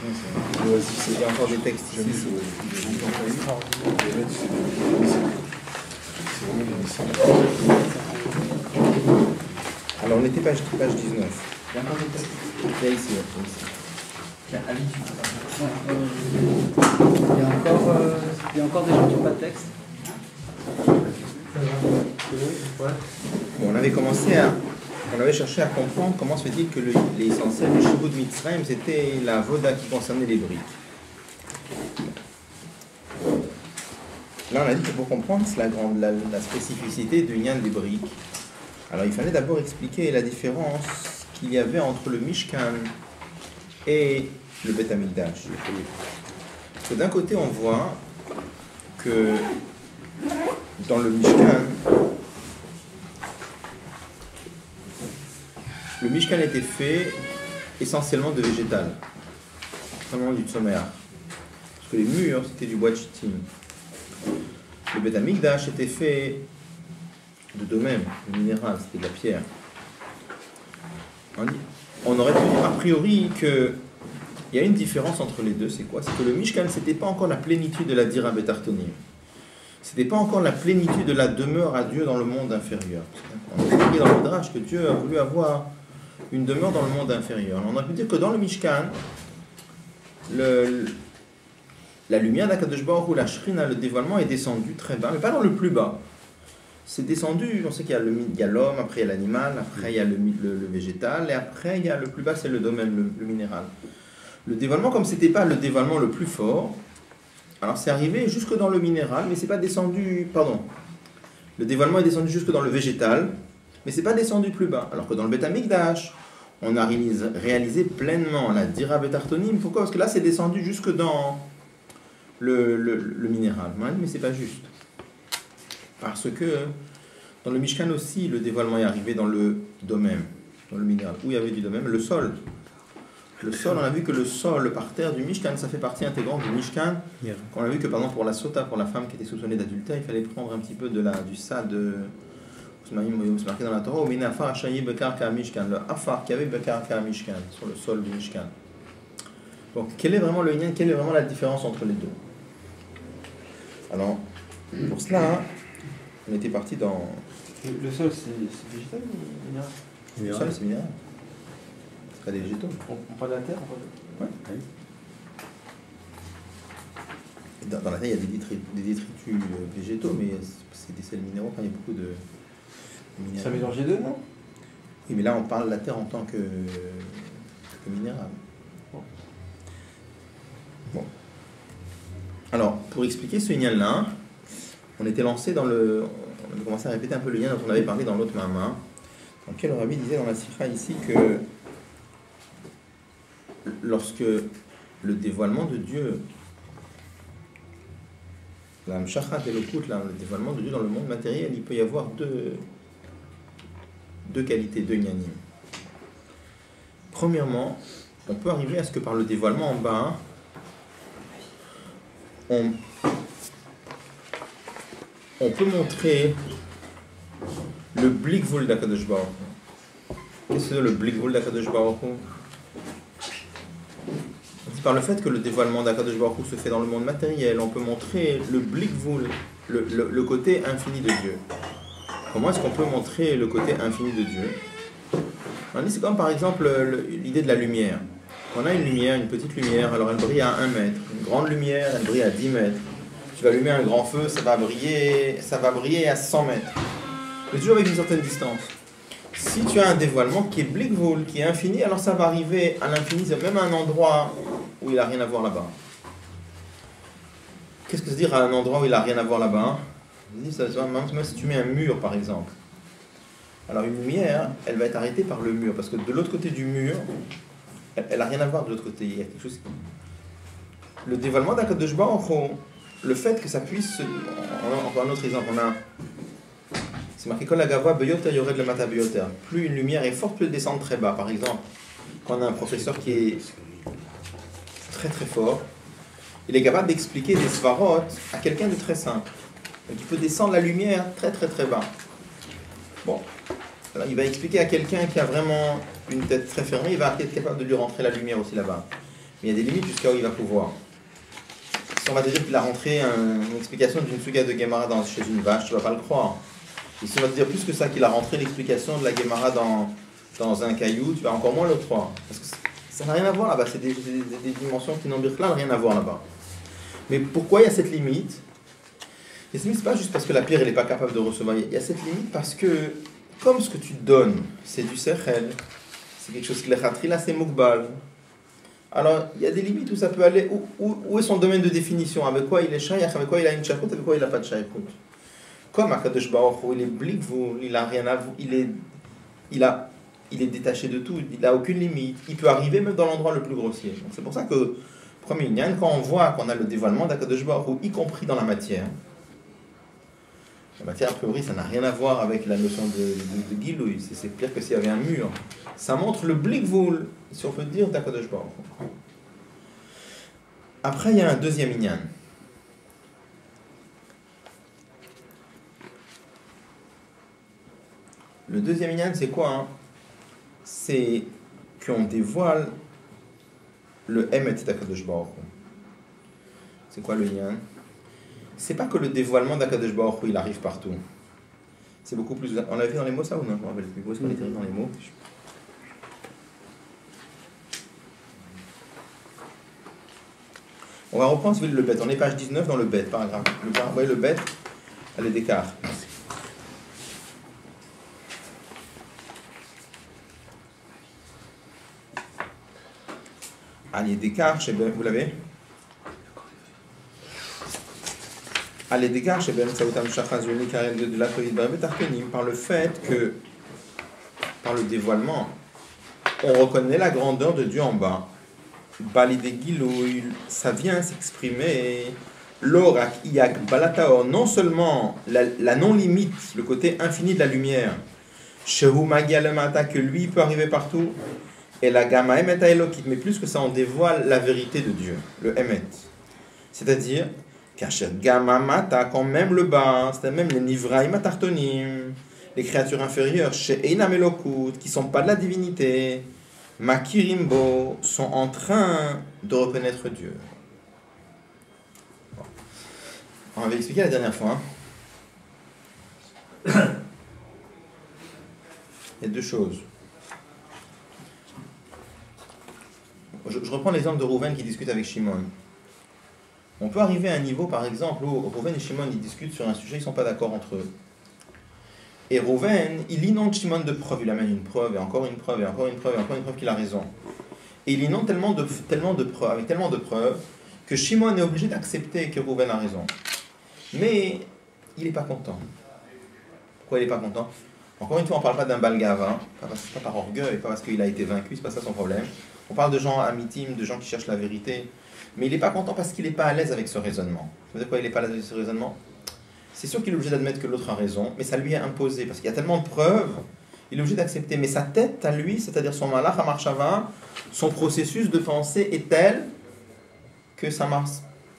Il y a encore des textes ici. Alors on était page 19. Il y a encore des textes. Il y a ici. Il y a encore des gens qui n'ont pas de texte. Bon, on avait cherché à comprendre comment se fait-il que l'essentiel du Shibud Mitzrayim, c'était la voda qui concernait les briques. Là, on a dit que pour comprendre, c'est la spécificité du lien des briques. Alors, il fallait d'abord expliquer la différence qu'il y avait entre le Mishkan et le Beth Amikdash. Parce que d'un côté, on voit que dans le Mishkan était fait essentiellement de végétal, vraiment du tzomer. Parce que les murs, c'était du bois de chittim. Le Beth Amikdash était fait de domaine, de minéral, c'était de la pierre. On aurait pu dire a priori qu'il y a une différence entre les deux, c'est quoi? C'est que le Mishkan, c'était pas encore la plénitude de la Dira Betartonim. C'était pas encore la plénitude de la demeure à Dieu dans le monde inférieur. On a expliqué dans le Midrash que Dieu a voulu avoir une demeure dans le monde inférieur. On aurait pu dire que dans le Mishkan, la lumière d'Akadosh Baruch Hu, la Shrina, le dévoilement est descendu très bas, mais pas dans le plus bas. C'est descendu, on sait qu'il y a l'homme, après il y a l'animal, après il y a le végétal, et après il y a le plus bas, c'est le domaine, le minéral. Le dévoilement, comme c'était pas le dévoilement le plus fort, alors c'est arrivé jusque dans le minéral, mais c'est pas descendu, pardon. Le dévoilement est descendu jusque dans le végétal, mais c'est pas descendu plus bas. Alors que dans le Beth Amikdash, on a réalisé pleinement la Dira Betartonim. Pourquoi? Parce que là c'est descendu jusque dans le minéral. Mais c'est pas juste. Parce que dans le Mishkan aussi, le dévoilement est arrivé dans le domaine, dans le minéral. Où il y avait du domaine, le sol. Le sol, on a vu que le sol, le parterre du Mishkan, ça fait partie intégrante du Mishkan. On a vu que par exemple pour la sota, pour la femme qui était soupçonnée d'adultère, il fallait prendre un petit peu du sable de... C'est marqué dans la Torah, le afar qui avait bekarka Mishkan, sur le sol du Mishkan. Donc quel est vraiment le lien, quelle est vraiment la différence entre les deux? Alors, pour cela, on était parti dans... Le sol, c'est végétal ou minéral? Le sol, c'est minéral. C'est pas des végétaux. On parle de la terre, on parle de... Ouais. Dans la terre, il y a des détritus végétaux, mais c'est des sels minéraux. Enfin, il y a beaucoup de minéraux. Ça mélange les deux, non? Oui, mais là, on parle de la terre en tant que minéral. Bon. Alors, pour expliquer ce lien-là, on était lancé dans le... On a commencé à répéter un peu le lien dont on avait parlé dans l'autre Mama, dans lequel le Rabbi disait dans la Sikha ici que lorsque le dévoilement de Dieu, la Mshachat Elokut, le dévoilement de Dieu dans le monde matériel, il peut y avoir deux qualités, deux gnanim. Premièrement, on peut arriver à ce que par le dévoilement en bas, on peut montrer le blikvul d'Akadosh Baruch Hu. Qu'est-ce que c'est le blikvul d'Akadosh Baruch Hu? Par le fait que le dévoilement d'Akadosh Baruch Hu se fait dans le monde matériel, on peut montrer le blikvul, le côté infini de Dieu. Comment est-ce qu'on peut montrer le côté infini de Dieu? On dit, c'est comme par exemple l'idée de la lumière. On a une lumière, une petite lumière, alors elle brille à 1 mètre. Une grande lumière, elle brille à 10 mètres. Tu vas allumer un grand feu, ça va briller à 100 mètres. Mais toujours avec une certaine distance. Si tu as un dévoilement qui est blikvul, qui est infini, alors ça va arriver à l'infini, c'est même à un endroit où il n'a rien à voir là-bas. Qu'est-ce que ça veut dire à un endroit où il n'a rien à voir là-bas? Même si tu mets un mur par exemple. Alors une lumière, elle va être arrêtée par le mur, parce que de l'autre côté du mur, elle n'a rien à voir de l'autre côté. Il y a quelque chose qui... Le dévoilement d'Akadosh Baruch Hu, le fait que ça puisse... Encore un autre exemple, on a... C'est marqué Kol Hagavah Beyoter Yored Lemata Beyoter. Plus une lumière est forte, plus elle descend très bas. Par exemple, quand on a un professeur qui est très très fort, il est capable d'expliquer des svarot à quelqu'un de très simple. Donc il peut descendre la lumière très très très bas. Bon, alors il va expliquer à quelqu'un qui a vraiment une tête très fermée, il va être capable de lui rentrer la lumière aussi là-bas. Mais il y a des limites jusqu'à où il va pouvoir. Si on va te dire qu'il a rentré une explication d'une Suga de Gemara chez une vache, tu ne vas pas le croire. Et si on va te dire plus que ça, qu'il a rentré l'explication de la Gemara dans un caillou, tu vas encore moins le croire. Parce que ça n'a rien à voir là-bas, c'est des dimensions qui n'ont rien à voir là-bas. Mais pourquoi il y a cette limite? Et ce n'est pas juste parce que la pierre elle n'est pas capable de recevoir, il y a cette limite parce que, comme ce que tu donnes, c'est du sechel, c'est quelque chose qui est khatri, là c'est mukbal. Alors, il y a des limites où ça peut aller, où est son domaine de définition, avec quoi il est shaykh, avec quoi il a une shaykhout, avec quoi il n'a pas de shaykhout. Comme Akadosh Baruch Hu, il est blikvul, il a rien à vous, il est détaché de tout, il n'a aucune limite, il peut arriver même dans l'endroit le plus grossier. Donc c'est pour ça que, premier Inyan, quand on voit qu'on a le dévoilement d'Akadosh Baruch Hu, y compris dans la matière, a priori, ça n'a rien à voir avec la notion de Gilouï, c'est pire que s'il y avait un mur. Ça montre le blikvul, si on peut dire, d'Akadosh Baruch Hu. Après, il y a un deuxième Inyan. Le deuxième Inyan, c'est quoi hein? C'est qu'on dévoile le Emet d'Akadosh Baruch Hu. C'est quoi le Inyan? C'est pas que le dévoilement d'Akadosh Baruch Hu, il arrive partout. C'est beaucoup plus... On l'avait fait dans les mots, ça, ou non? Je me rappelle plus. Où est-ce qu'on était dans les mots? On va reprendre celui de le bête. On est page 19 dans le bête, paragraphe. Vous voyez le bête? Allez, d'écart. Allez, d'écart, vous l'avez? Allez, d'écart, par le fait que, par le dévoilement, on reconnaît la grandeur de Dieu en bas. Ça vient s'exprimer l'orak iyak balataor, non seulement la non-limite, le côté infini de la lumière, shehu magialemata, que lui peut arriver partout, et la gamma emet elokit, mais plus que ça, on dévoile la vérité de Dieu, le emet. C'est-à-dire, kacher gamma mata, quand même le bas, c'est-à-dire même les nivraim atartonim, les créatures inférieures, chez einam elokut, qui ne sont pas de la divinité, Makirimbo, sont en train de reconnaître Dieu. Bon. On avait expliqué la dernière fois. Il y a deux choses. Je reprends l'exemple de Rouven qui discute avec Shimon. On peut arriver à un niveau, par exemple, où Rouven et Shimon ils discutent sur un sujet, ils ne sont pas d'accord entre eux. Et Rouven, il inonde Shimon de preuves, il amène une preuve, et encore une preuve, et encore une preuve, et encore une preuve qu'il a raison. Et il inonde tellement de preuves, avec tellement de preuves, que Shimon est obligé d'accepter que Rouven a raison. Mais il n'est pas content. Pourquoi il n'est pas content? Encore une fois, on ne parle pas d'un balgava, pas par orgueil, pas parce qu'il a été vaincu, c'est pas ça son problème. On parle de gens amitim, de gens qui cherchent la vérité. Mais il n'est pas content parce qu'il n'est pas à l'aise avec ce raisonnement. Vous savez quoi, il n'est pas à l'aise avec ce raisonnement? C'est sûr qu'il est obligé d'admettre que l'autre a raison, mais ça lui est imposé, parce qu'il y a tellement de preuves, il est obligé d'accepter. Mais sa tête à lui, c'est-à-dire son malach hamarshava, son processus de pensée est tel que ça marche.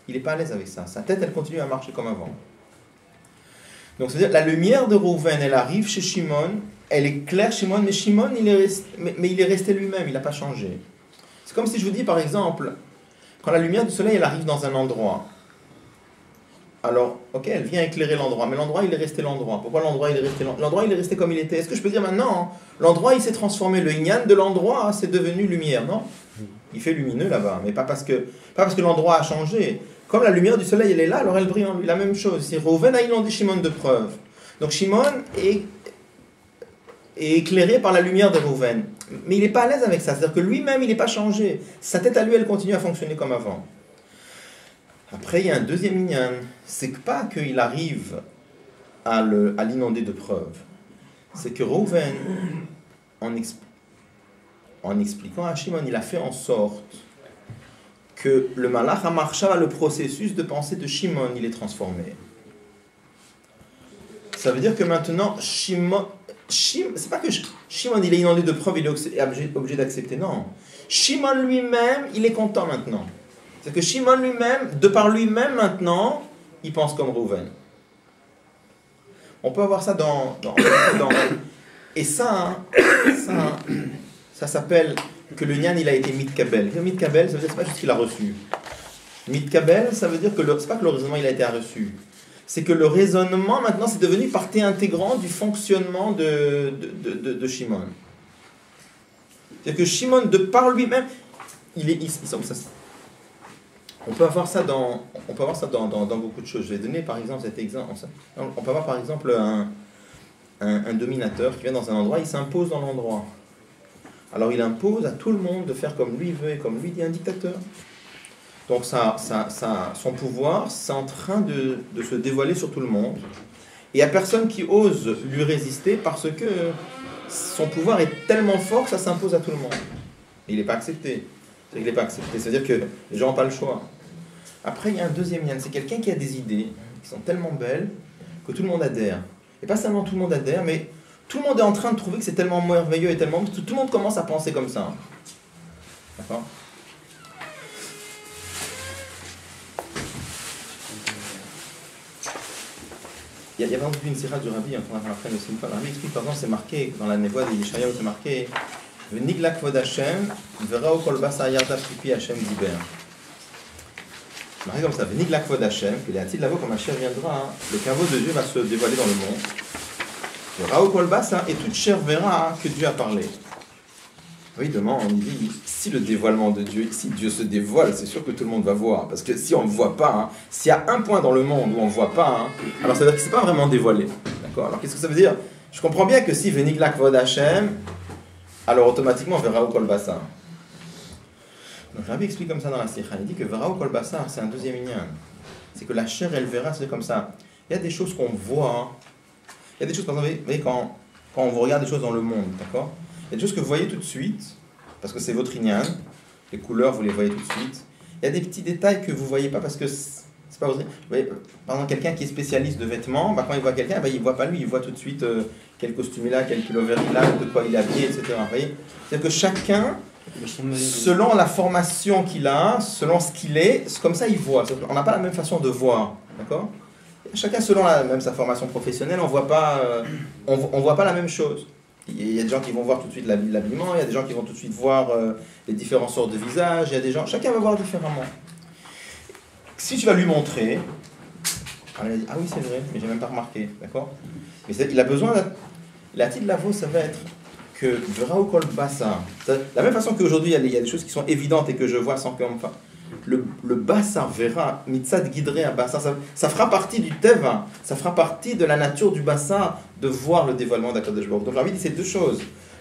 Il n'est pas à l'aise avec ça. Sa tête, elle continue à marcher comme avant. Donc, c'est-à-dire, la lumière de Rouven, elle arrive chez Shimon, elle est claire chez Shimon, mais Shimon, il est resté lui-même, il n'a pas changé. C'est comme si je vous dis, par exemple, quand la lumière du soleil, elle arrive dans un endroit, alors, ok, elle vient éclairer l'endroit, mais l'endroit, il est resté l'endroit. Pourquoi l'endroit, il est resté l'endroit? L'endroit, il est resté comme il était. Est-ce que je peux dire maintenant, l'endroit, il s'est transformé, le inyan de l'endroit, c'est devenu lumière, non? Il fait lumineux là-bas, mais pas parce que l'endroit a changé. Comme la lumière du soleil, elle est là, alors elle brille en lui. La même chose. C'est Rouven a inondé Shimon de preuves. Donc Shimon est éclairé par la lumière de Rouven. Mais il n'est pas à l'aise avec ça. C'est-à-dire que lui-même, il n'est pas changé. Sa tête à lui, elle continue à fonctionner comme avant. Après, il y a un deuxième inyan, c'est que pas qu'il arrive à l'inonder de preuves, c'est que Rouven, en expliquant à Shimon, il a fait en sorte que le malach hamarshava, le processus de pensée de Shimon, il est transformé. Ça veut dire que maintenant, c'est pas que Shimon, il est inondé de preuves, il est obligé d'accepter, non. Shimon lui-même, il est content maintenant. C'est que Shimon lui-même, de par lui-même maintenant, il pense comme Rouven. On peut avoir ça dans et ça s'appelle que le Nyan il a été mitkabel. Mitkabel, ça veut dire c'est pas juste qu'il a reçu. Mitkabel, ça veut dire que c'est pas que le raisonnement il a été reçu. C'est que le raisonnement maintenant c'est devenu partie intégrante du fonctionnement de Shimon. C'est-à-dire que Shimon, de par lui-même, on peut avoir ça dans beaucoup de choses. Je vais donner par exemple cet exemple. On peut avoir par exemple un dominateur qui vient dans un endroit, il s'impose dans l'endroit. Alors il impose à tout le monde de faire comme lui veut et comme lui dit, un dictateur. Donc son pouvoir, c'est en train de se dévoiler sur tout le monde. Et il n'y a personne qui ose lui résister parce que son pouvoir est tellement fort que ça s'impose à tout le monde. Et il n'est pas accepté. C'est-à-dire que les gens n'ont pas le choix. Après, il y a un deuxième Yann, c'est quelqu'un qui a des idées qui sont tellement belles que tout le monde adhère. Et pas seulement tout le monde adhère, mais tout le monde est en train de trouver que c'est tellement merveilleux et tellement... Tout le monde commence à penser comme ça. D'accord ? Il y a une sirah du Rabbi, on va après le Simcha. Le Rabbi explique, par exemple, c'est marqué dans la névoie des Yeshayahu, c'est marqué V'nigla kvod Hashem, verao kol basa yarda pipi Hashem diber. C'est marqué comme ça, V'nigla kvod Hashem, que les Hatid Lavo, comme Hashem viendra, le caveau de Dieu va se dévoiler dans le monde. Verao kol basa, et toute chair verra que Dieu a parlé. Évidemment, on dit, si le dévoilement de Dieu, si Dieu se dévoile, c'est sûr que tout le monde va voir. Parce que si on ne voit pas, s'il y a un point dans le monde où on ne voit pas, alors ça veut dire que ce n'est pas vraiment dévoilé. D'accord ? Alors qu'est-ce que ça veut dire ? Je comprends bien que si V'nigla kvod Hashem, alors automatiquement on verra au kol basar. Donc Rabbi explique comme ça dans la Sikha, il dit que verra au kol basar, c'est un deuxième inyan. C'est que la chair, elle verra, c'est comme ça. Il y a des choses qu'on voit, il y a des choses, par exemple, vous voyez, quand on vous regarde des choses dans le monde, d'accord ? Il y a des choses que vous voyez tout de suite, parce que c'est votre inyan, les couleurs, vous les voyez tout de suite. Il y a des petits détails que vous ne voyez pas parce que c'est pas votre... Vous voyez, par exemple, quelqu'un qui est spécialiste de vêtements, quand il voit quelqu'un, il ne voit pas lui, il voit tout de suite quel costume il a, quel pull-over il a, de quoi il est habillé, etc. Vous voyez ? C'est-à-dire que chacun, selon la formation qu'il a, selon ce qu'il est, comme ça il voit. On n'a pas la même façon de voir, d'accord ? Chacun selon même sa formation professionnelle, on voit pas la même chose. Il y a des gens qui vont voir tout de suite l'habillement, il y a des gens qui vont tout de suite voir les différentes sortes de visages, il y a des gens, chacun va voir différemment. Si tu vas lui montrer, il va dire, ah oui c'est vrai, mais j'ai même pas remarqué, d'accord ? Mais il a besoin, la petite lavo, ça va être que verra au kol bassa. De la même façon qu'aujourd'hui il y a des choses qui sont évidentes et que je vois sans que enfin, le bassa verra, mitzad guidré à bassa, ça fera partie du teva, ça fera partie de la nature du bassa de voir le dévoilement d'Akadosh Baruch. Donc j'ai envie de dire ces deux choses.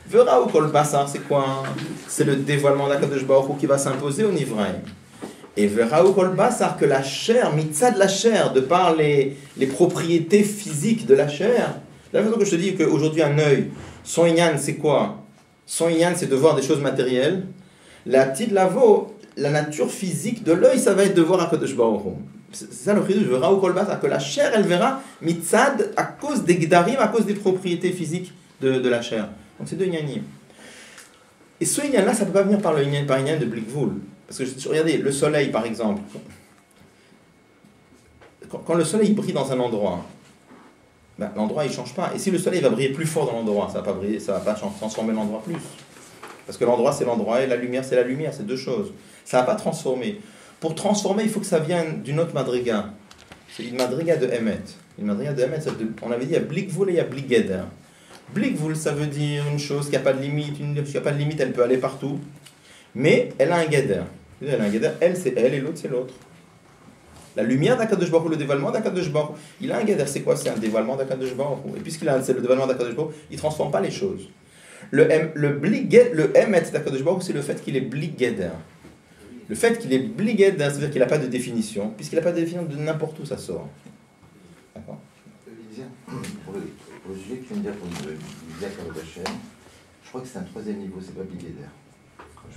Verra au kol bassa, c'est quoi ? C'est le dévoilement d'Akadosh Baruch qui va s'imposer au Nivraim. Et verra au kol bassa, que la chair, mitzad la chair, de par les propriétés physiques de la chair. De la façon que je te dis qu'aujourd'hui un œil, son inyan c'est quoi ? Son inyan c'est de voir des choses matérielles. La petite lavo, la nature physique de l'œil, ça va être de voir Akadosh Baruch Hu. C'est ça le chidouche, verra au kol bassa, que la chair elle verra mitzad à cause des gdarim, à cause des propriétés physiques de la chair. Donc c'est deux inyanim. Et ce inyan là, ça ne peut pas venir par inyan de blikvoul. Parce que regardez, le soleil par exemple, quand le soleil brille dans un endroit, l'endroit il ne change pas. Et si le soleil va briller plus fort dans l'endroit, ça ne va pas transformer l'endroit plus. Parce que l'endroit c'est l'endroit et la lumière, c'est deux choses. Ça ne va pas transformer. Pour transformer, il faut que ça vienne d'une autre madriga. C'est une madriga de Emet. Une madriga de Emet, on avait dit il y a blikvoul et il y a blikgeder. Blikvoul, ça veut dire une chose qui n'a pas de limite. Une chose qui n'a pas de limite, elle peut aller partout. Mais elle a un geder. Elle a un geder, elle c'est elle et l'autre c'est l'autre. La lumière d'Akadosh Baruch Hu, le dévoilement d'Akadosh Baruch Hu, il a un geder, c'est quoi ? C'est un dévoilement d'Akadosh Baruch Hu. Et puisqu'il a le dévoilement d'Akadosh Baruch Hu, il ne transforme pas les choses. Le Emet d'Akadosh Baruch Hu, c'est le fait qu'il est blikgeder. Le fait qu'il est blikgeder, c'est-à-dire qu'il n'a pas de définition. Puisqu'il n'a pas de définition, de n'importe où ça sort. D'accord ? Pour le sujet que tu viens de dire pour le Kvod Hashem, je crois que c'est un troisième niveau, c'est pas blikgeder.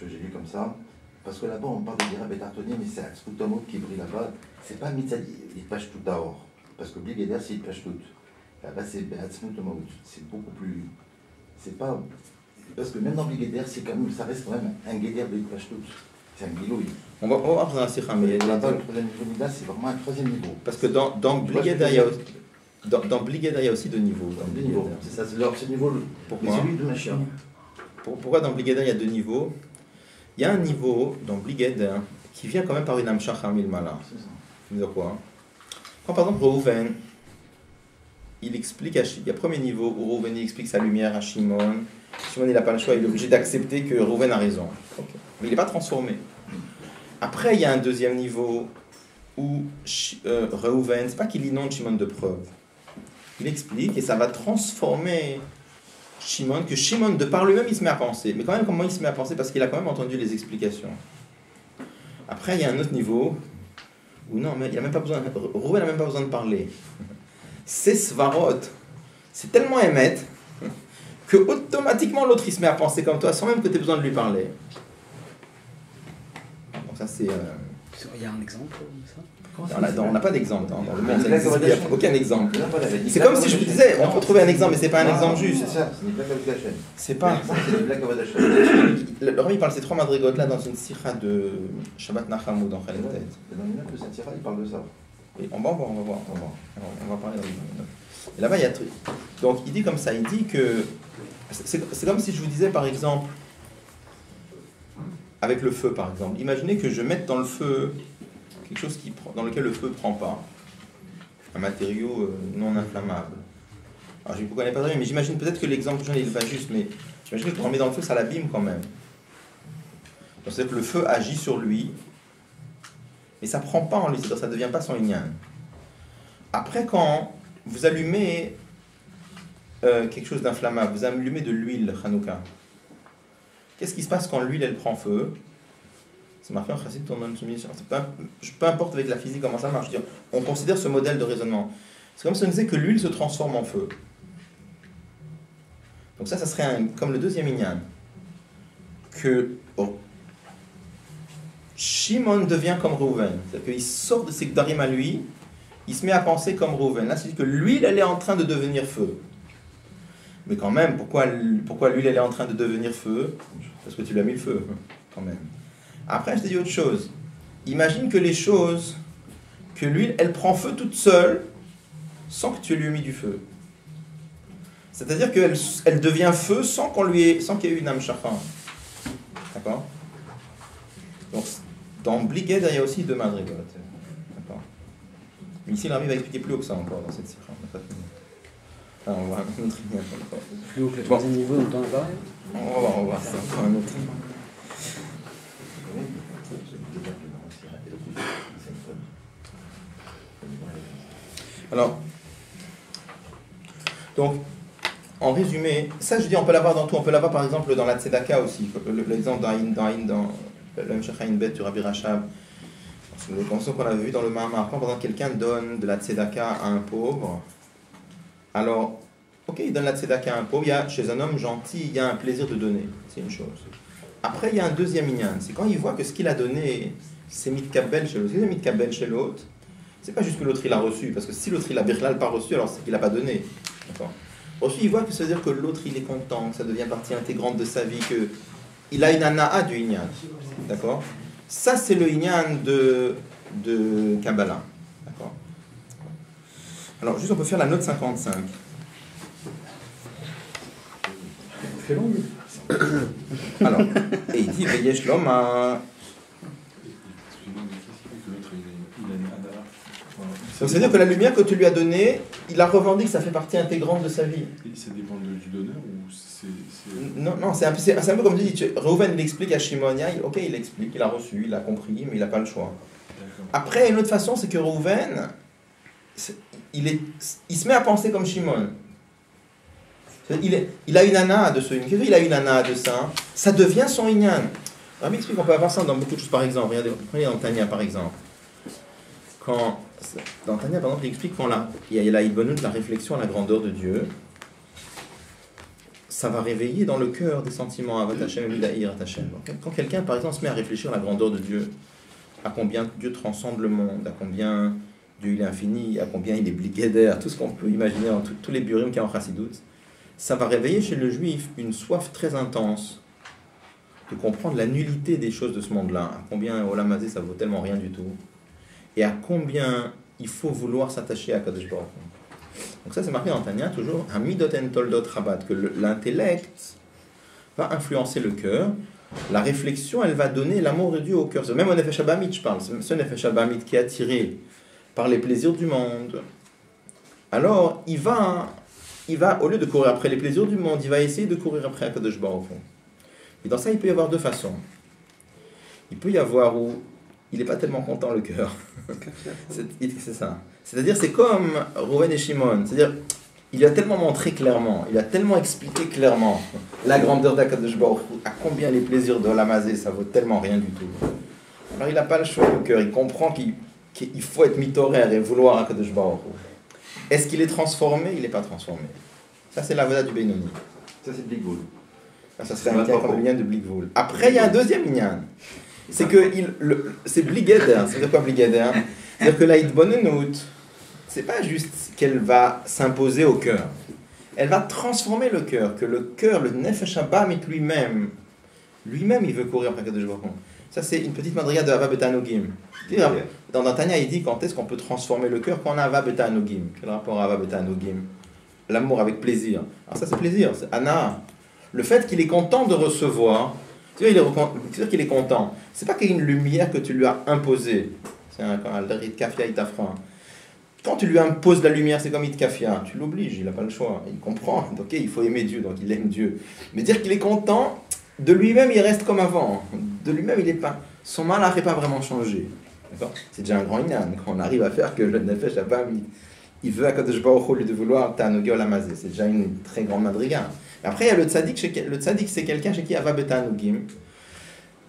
J'ai lu comme ça, parce que là-bas on parle de Dira Betartoni, mais c'est Atzmutomot qui brille là-bas, c'est pas Mitzad, il pêche tout d'or, parce que blikgeder c'est il pêche tout. Là-bas c'est Atzmutomot, c'est beaucoup plus. C'est pas. Parce que même dans blikgeder, c'est quand même, ça reste quand même un guéder de pêche tout. C'est un guilouille. On va voir dans la Sikha, mais là-bas, le troisième niveau, là, c'est vraiment un troisième niveau. Parce que dans blikgeder, il y a aussi. Dans blikgeder, il y a aussi deux niveaux. Deux niveaux, c'est ça, c'est leur niveau. Pourquoi ? C'est celui de Mashiach. Pourquoi dans blikgeder, il y a deux niveaux ? il y a un niveau dans Bligeder qui vient quand même par une Amshacha Milmala. C'est ça. C'est-à-dire quoi? Quand par exemple Reuven, il explique il y a premier niveau où Reuven il explique sa lumière à Shimon. Shimon il n'a pas le choix, il est obligé d'accepter que Reuven a raison. Okay. Mais il n'est pas transformé. Après il y a un deuxième niveau où Reuven, c'est pas qu'il inonde Shimon de preuves. Il explique et ça va transformer Shimon, que Shimon de par lui-même il se met à penser. Mais quand même comment il se met à penser? Parce qu'il a quand même entendu les explications. Après il y a un autre niveau où non, mais il a même pas besoin, Reuven n'a même pas besoin de parler. C'est Svarot, c'est tellement émettre que automatiquement l'autre il se met à penser comme toi sans même que tu aies besoin de lui parler. Donc ça c'est... Il y a un exemple de ça? On n'a pas d'exemple dans le monde, Il il n'y a aucun exemple. C'est comme si je vous disais, on peut trouver un exemple, mais c'est pas un exemple juste. C'est ça, c'est une blague avec la chaîne. C'est pas... C'est une blague avec la chaîne. Le Rami parle de ces trois madrigotes là dans une sikha de Shabbat Nachamu dans Khaled Tet. Dans le de Satira, il parle de ça. Et on va voir. On va parler dans les... Et là-bas, il y a un truc. Donc, il dit comme ça, il dit que... C'est comme si je vous disais, par exemple, avec le feu, par exemple. Imaginez que je mette dans le feu quelque chose dans lequel le feu ne prend pas. Un matériau non inflammable. Alors, je ne connais pas très bien, mais j'imagine peut-être que l'exemple que j'en ai, il n'est pas juste, mais j'imagine que quand on le met dans le feu, ça l'abîme quand même. Donc, c'est-à-dire que le feu agit sur lui, mais ça ne prend pas en lui, c'est-à-dire que ça ne devient pas son inyan. Après, quand vous allumez quelque chose d'inflammable, vous allumez de l'huile, Hanouka, qu'est-ce qui se passe quand l'huile, elle prend feu? C'est marqué en chassid, peu importe avec la physique comment ça marche. On considère ce modèle de raisonnement. C'est comme si on disait que l'huile se transforme en feu. Donc ça serait comme le deuxième inyan. Que Shimon devient comme Reuven. C'est-à-dire qu'il sort de ses gdarim à lui, il se met à penser comme Reuven. Là, c'est que l'huile, elle est en train de devenir feu. Mais quand même, pourquoi l'huile, elle est en train de devenir feu? Parce que tu lui as mis le feu, quand même. Après, je te dis autre chose. Imagine que les choses, que l'huile, elle prend feu toute seule, sans que tu lui aies mis du feu. C'est-à-dire qu'elle devient feu sans qu'il y ait eu une amshacha. D'accord? Donc, dans Bliged, il y a aussi deux madrigot. D'accord? Mais ici, l'Armi va expliquer plus haut que ça encore dans cette sikha. On n'a pas fini. Alors, on va voir un autre lien. Plus haut que le troisième niveau dont on a parlé? On va voir ça encore un autre. Alors, donc, en résumé, ça je dis on peut l'avoir dans tout, on peut l'avoir par exemple dans la Tzedaka aussi, l'exemple dans le Hemshech Ayin Bet du Rabbi Rachab, le concept qu'on avait vu dans le Mahamar, quand par exemple quelqu'un donne de la Tzedaka à un pauvre, alors, ok, il donne la Tzedaka à un pauvre, chez un homme gentil, il y a un plaisir de donner, c'est une chose. Après, il y a un deuxième inyan, c'est quand il voit que ce qu'il a donné, c'est mitkabel chez l'autre. Si c'est mitkabel chez l'autre, c'est pas juste que l'autre il a reçu, parce que si l'autre il a birlal pas reçu, alors c'est qu'il a pas donné. D'accord. Ensuite, il voit que ça veut dire que l'autre il est content, que ça devient partie intégrante de sa vie, que il a une ana'a du inyan. D'accord. Ça c'est le inyan de Kabbalah. D'accord. Alors juste on peut faire la note 55. C'est long. Alors, et il dit Veyesh Loma. Donc c'est-à-dire que la lumière que tu lui as donnée, il a revendiqué que ça fait partie intégrante de sa vie. Et ça dépend du donneur ou c'est... Non, c'est un peu comme tu dis, Reuven il explique à Shimon, ok il explique, il a reçu, il a compris, mais il n'a pas le choix. Après, une autre façon, c'est que Reuven, il se met à penser comme Shimon. Il a une ana de ce inyan. Il a une ana de ça devient son inyan. Rabbi explique qu'on peut avoir ça dans beaucoup de choses, par exemple. Regardez, prenez dans Tanya, par exemple. Dans Tanya, par exemple, il explique il y a la Ibonut, la réflexion à la grandeur de Dieu. Ça va réveiller dans le cœur des sentiments Avat Hashem et Midaïr Hashem. Quand quelqu'un, par exemple, se met à réfléchir à la grandeur de Dieu, à combien Dieu transcende le monde, à combien Dieu il est infini, à combien il est Bligeder, tout ce qu'on peut imaginer dans tous les burim qu'il y a en Chassidut, ça va réveiller chez le juif une soif très intense de comprendre la nullité des choses de ce monde-là, à combien Olam Hazé ça vaut tellement rien du tout, et à combien il faut vouloir s'attacher à Kadosh Baruch Hu. Donc ça c'est marqué dans Tanya toujours, Hamidot en Toldot Rabat, que l'intellect va influencer le cœur La réflexion, elle va donner l'amour de Dieu au cœur. C'est même au Nefesh Abamit, je parle. Ce Nefesh Abamit qui est attiré par les plaisirs du monde. Alors, il va, au lieu de courir après les plaisirs du monde, il va essayer de courir après Akadosh Baruch Hu. Et dans ça, il peut y avoir deux façons. Il peut y avoir où il n'est pas tellement content le cœur. C'est ça. C'est-à-dire, c'est comme Rouven et Shimon. C'est-à-dire, il a tellement montré clairement, il a tellement expliqué clairement la grandeur d'Akadosh Baruch Hu, à combien les plaisirs de l'Amazé, ça vaut tellement rien du tout. Alors, il n'a pas le choix le cœur. Il comprend qu'il faut être mitoraire et vouloir Akadosh Baruch Hu. Est-ce qu'il est transformé? Il n'est pas transformé. Ça, c'est la voda du Benoni. Ça, c'est Blig Voul. Ça serait un lien comme le lien de Blig Voul. Après, il y a un deuxième lien. C'est que c'est Bligeder. C'est quoi Bligeder? C'est-à-dire que la Hitbonenut, c'est pas juste qu'elle va s'imposer au cœur. Elle va transformer le cœur. Que le cœur, le Nefesh Abamit lui-même, il veut courir après Kadosh Baruch Hu. Ça, c'est une petite madriga de Hava Betanogim. Dans Tanya, il dit quand est-ce qu'on peut transformer le cœur quand on a Hava Betanogim. Quel rapport à Hava Betanogim? L'amour avec plaisir. Alors ça, c'est plaisir. C'est Anna. Le fait qu'il est content de recevoir, c'est sûr qu'il est content. C'est pas qu'il y a une lumière que tu lui as imposée. C'est un Kafia Itafra. Quand tu lui imposes la lumière, c'est comme Itkafia. Tu l'obliges, il n'a pas le choix. Il comprend. Donc, il faut aimer Dieu, donc il aime Dieu. Mais dire qu'il est content, de lui-même, il reste comme avant. De lui-même, il n'est pas. Son malach n'est pas vraiment changé. D'accord? C'est déjà un grand inan. Quand on arrive à faire que le Nefesh Abamit, il veut à Kadosh Baruch Hu, au lieu de vouloir Ta'anogé Olamazé. C'est déjà une très grande madriga. Après, il y a le tzaddik. Le tzaddik, c'est quelqu'un chez qui Ava Betanogim.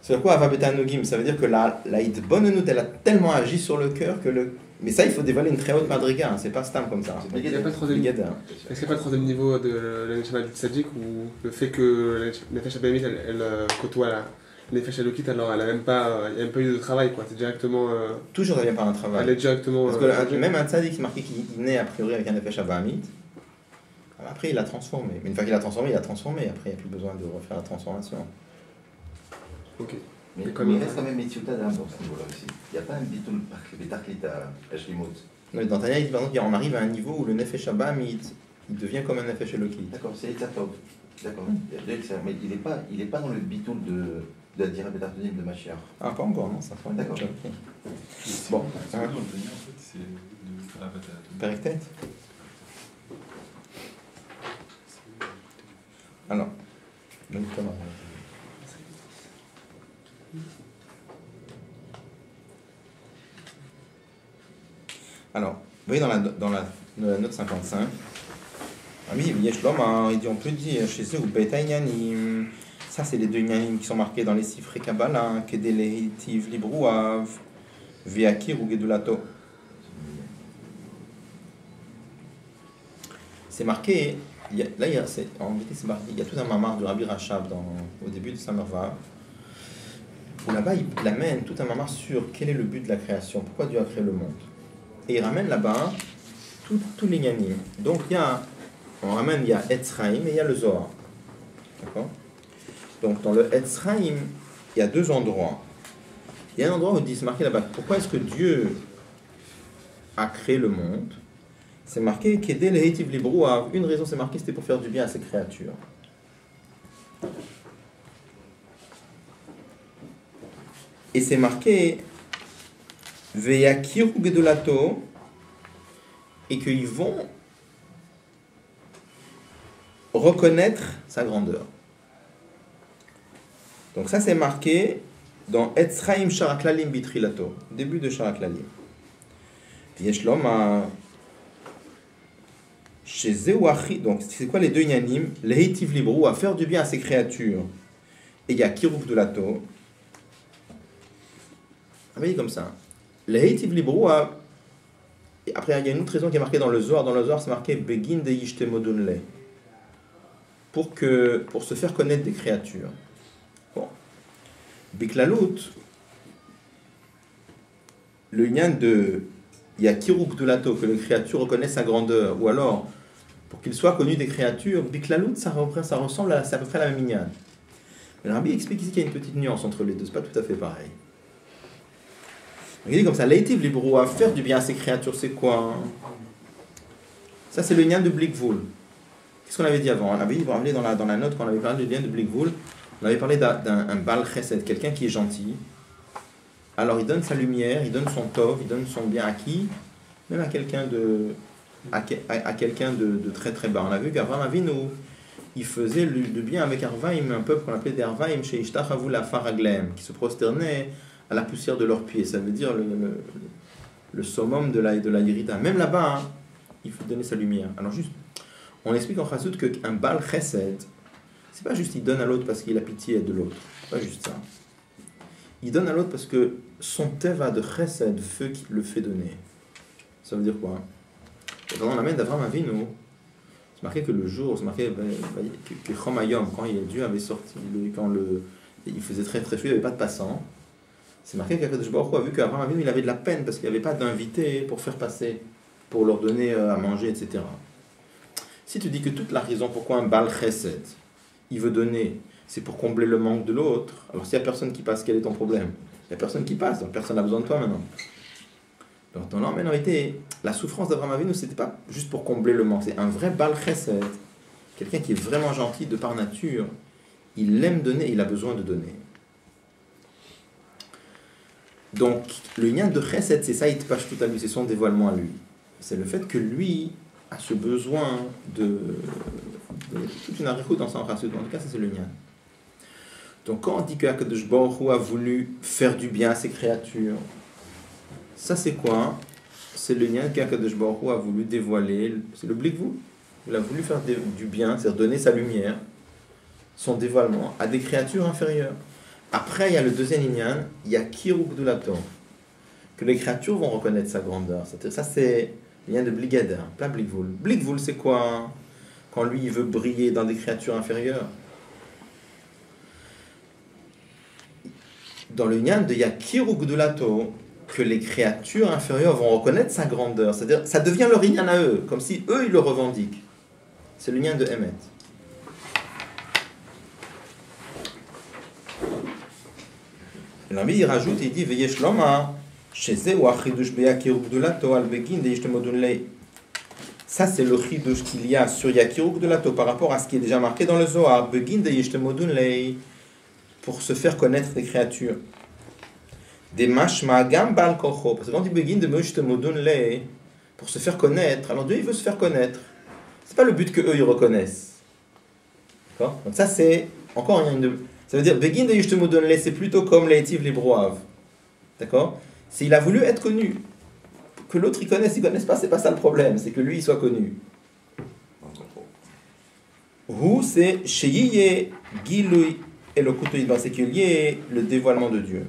C'est quoi Ava Betanogim? Ça veut dire que la Hitbonenut, elle a tellement agi sur le cœur que le. Mais ça, il faut dévoiler une très haute madriga. C'est pas stam comme ça. Il n'y a pas le troisième niveau. Est-ce qu'il n'y a pas le troisième niveau de la Neshama du tzaddik où le fait que la Nefesh Abamit, elle côtoie la Nefesh Elokit, alors elle n'a même pas eu de travail, quoi. C'est directement. Toujours, ça vient par un travail. Elle est directement. Parce que même un tzaddik, c'est marqué qu'il naît a priori avec un Nefesh Abamit. Après, il l'a transformé. Mais une fois qu'il l'a transformé, il l'a transformé. Après, il n'y a plus besoin de refaire la transformation. Ok. Mais il reste quand même Mitziuta d'âme dans ce niveau-là aussi. Il n'y a pas un bitul betarklit à Shlimut. Non, dans Tanya, par exemple, on arrive à un niveau où le Nefesh Abamit, il devient comme un Nefesh Elokit. D'accord, c'est Etzatov. D'accord. Mais il n'est pas dans le bitul de la Dira Betartonim de Mashiach. Ah, pas encore, non, ça fera. D'accord. Bon. C'est quoi dans le Tanya, en fait? C'est de Avatar. Periktet. Alors, donc comment? Alors, vous voyez dans la note 55, il dit on peut dire chez eux ou Beta Inyanim. Ça, c'est les deux Inyanim qui sont marqués dans les Sifrei Kabbalah, Kedelehitiv Librouav, Veakir ou Gedulato. C'est marqué. En vérité, c'est marqué. Il y a tout un mamar du Rabbi Rachab au début de Samervav, où là-bas il amène tout un mamar sur quel est le but de la création, pourquoi Dieu a créé le monde. Et il ramène là-bas tous les Yanim. Donc il y a Etzraim et il y a le Zohar. D'accord? Donc dans le Etzraim, il y a deux endroits. Il y a un endroit où c'est marqué là-bas, pourquoi est-ce que Dieu a créé le monde? C'est marqué qu'aider les Heitiv Librouav. Une raison, c'est marqué, c'était pour faire du bien à ses créatures. Et c'est marqué Veyakir ou Gedolato, et qu'ils vont reconnaître sa grandeur. Donc ça, c'est marqué dans Etzraim Sharaklalim Bitrilato, début de Sharaklalim. Yeshlom chez Zéouachi, donc c'est quoi les deux Yanim? Les Heitiv Librou, à faire du bien à ses créatures. Et il y a Kiruk de Lato. Ah oui, comme ça. Les Heitiv Librou, après il y a une autre raison qui est marquée dans le Zohar. Dans le Zohar, c'est marqué Begin de Yishte Modunle. Pour se faire connaître des créatures. Bon. Biklalout, le Yan de. Il y a Kiruk de Lato, que les créatures reconnaissent sa grandeur. Ou alors, pour qu'il soit connu des créatures, Biklalout, ça ressemble c'est à peu près la même Inyan. Le Rabbi explique ici qu'il y a une petite nuance entre les deux, c'est pas tout à fait pareil. Donc, il dit comme ça, Leitiv Libro, à faire du bien à ces créatures, c'est quoi? Ça, c'est le lien de Blikvoul. Qu'est-ce qu'on avait dit avant? On avait ramené dans la note qu'on avait parlé du lien de Blikvoul. On avait parlé d'un Baal Chesed, quelqu'un qui est gentil. Alors il donne sa lumière, il donne son tov, il donne son bien à qui? Même à quelqu'un de très très bas. On a vu qu'Avraham Avinu, il faisait le bien avec Arvaïm, un peuple qu'on appelait des Arvaïm, chez Ishtachavu la Faraglem, qui se prosternait à la poussière de leurs pieds. Ça veut dire le summum de la Yerida. Même là-bas, hein, il faut donner sa lumière. Alors juste, on explique en Chassout qu'un Baal Chesed, c'est pas juste il donne à l'autre parce qu'il a pitié de l'autre. C'est pas juste ça. Il donne à l'autre parce que son teva de Chesed le fait donner. Ça veut dire quoi? Dans l'amène d'Avraham Avinu, c'est marqué que le jour, c'est marqué que Chomayom, quand Dieu avait sorti, il faisait très très chaud, il n'y avait pas de passants. C'est marqué qu'Akadosh Baruch Hu a vu qu'Avraham Avinu, il avait de la peine parce qu'il n'y avait pas d'invités pour faire passer, pour leur donner à manger, etc. Si tu dis que toute la raison pourquoi un Baal Chesed, il veut donner, c'est pour combler le manque de l'autre, alors s'il n'y a personne qui passe, quel est ton problème? Il n'y a personne qui passe, donc personne n'a besoin de toi maintenant. Donc dans l'emmène, en réalité, la souffrance d'Avraham Avinu, c'était pas juste pour combler le manque, c'est un vrai Baal Chesed, quelqu'un qui est vraiment gentil de par nature, il aime donner, il a besoin de donner. Donc le lien de Chesed, c'est ça, il te pâche tout à lui, c'est son dévoilement à lui. C'est le fait que lui a ce besoin de toute une arichut dans son chassid. En tout cas, ça c'est le lien. Donc quand on dit que Akadosh Baruch Hu a voulu faire du bien à ses créatures, ça c'est quoi? C'est le lien qu'Akadosh Baruch Hu a voulu dévoiler. C'est le blikvul. Il a voulu faire du bien, c'est-à-dire donner sa lumière, son dévoilement à des créatures inférieures. Après, il y a le deuxième lien, il y a Kiruk Dulato, que les créatures vont reconnaître sa grandeur. C'est-à-dire, ça c'est le lien de Bligader, pas Blikvul. Blikvul, c'est quoi? Quand lui, il veut briller dans des créatures inférieures. Dans le lien de Yakiru Gdulato, que les créatures inférieures vont reconnaître sa grandeur. C'est-à-dire, ça devient leur lien à eux, comme si eux, ils le revendiquent. C'est le lien de Emet. L'ami, il rajoute, il dit, Veyesh Loma, Sheze ou Achidush Beyakiru Gdulato, Al-Begin, de Yishtemodunlei. Ça, c'est le chidush qu'il y a sur Yakiru Gdulato par rapport à ce qui est déjà marqué dans le Zohar, Begin, de Yishtemodunlei, pour se faire connaître les créatures. Des mashma gam bal kocho, parce que quand il begin de Yishtemodunlei, pour se faire connaître, alors Dieu, il veut se faire connaître. C'est pas le but que eux ils reconnaissent. D'accord? Donc ça, c'est encore une. Ça veut dire, Begin de Yishtemodunlei, c'est plutôt comme l'Etiv Libroav. D'accord? C'est il a voulu être connu. Que l'autre il connaisse pas, c'est pas ça le problème, c'est que lui il soit connu. Hu, c'est Sheyiye Gilui Elokuto Yidbar, c'est qu'il y ait le dévoilement de Dieu.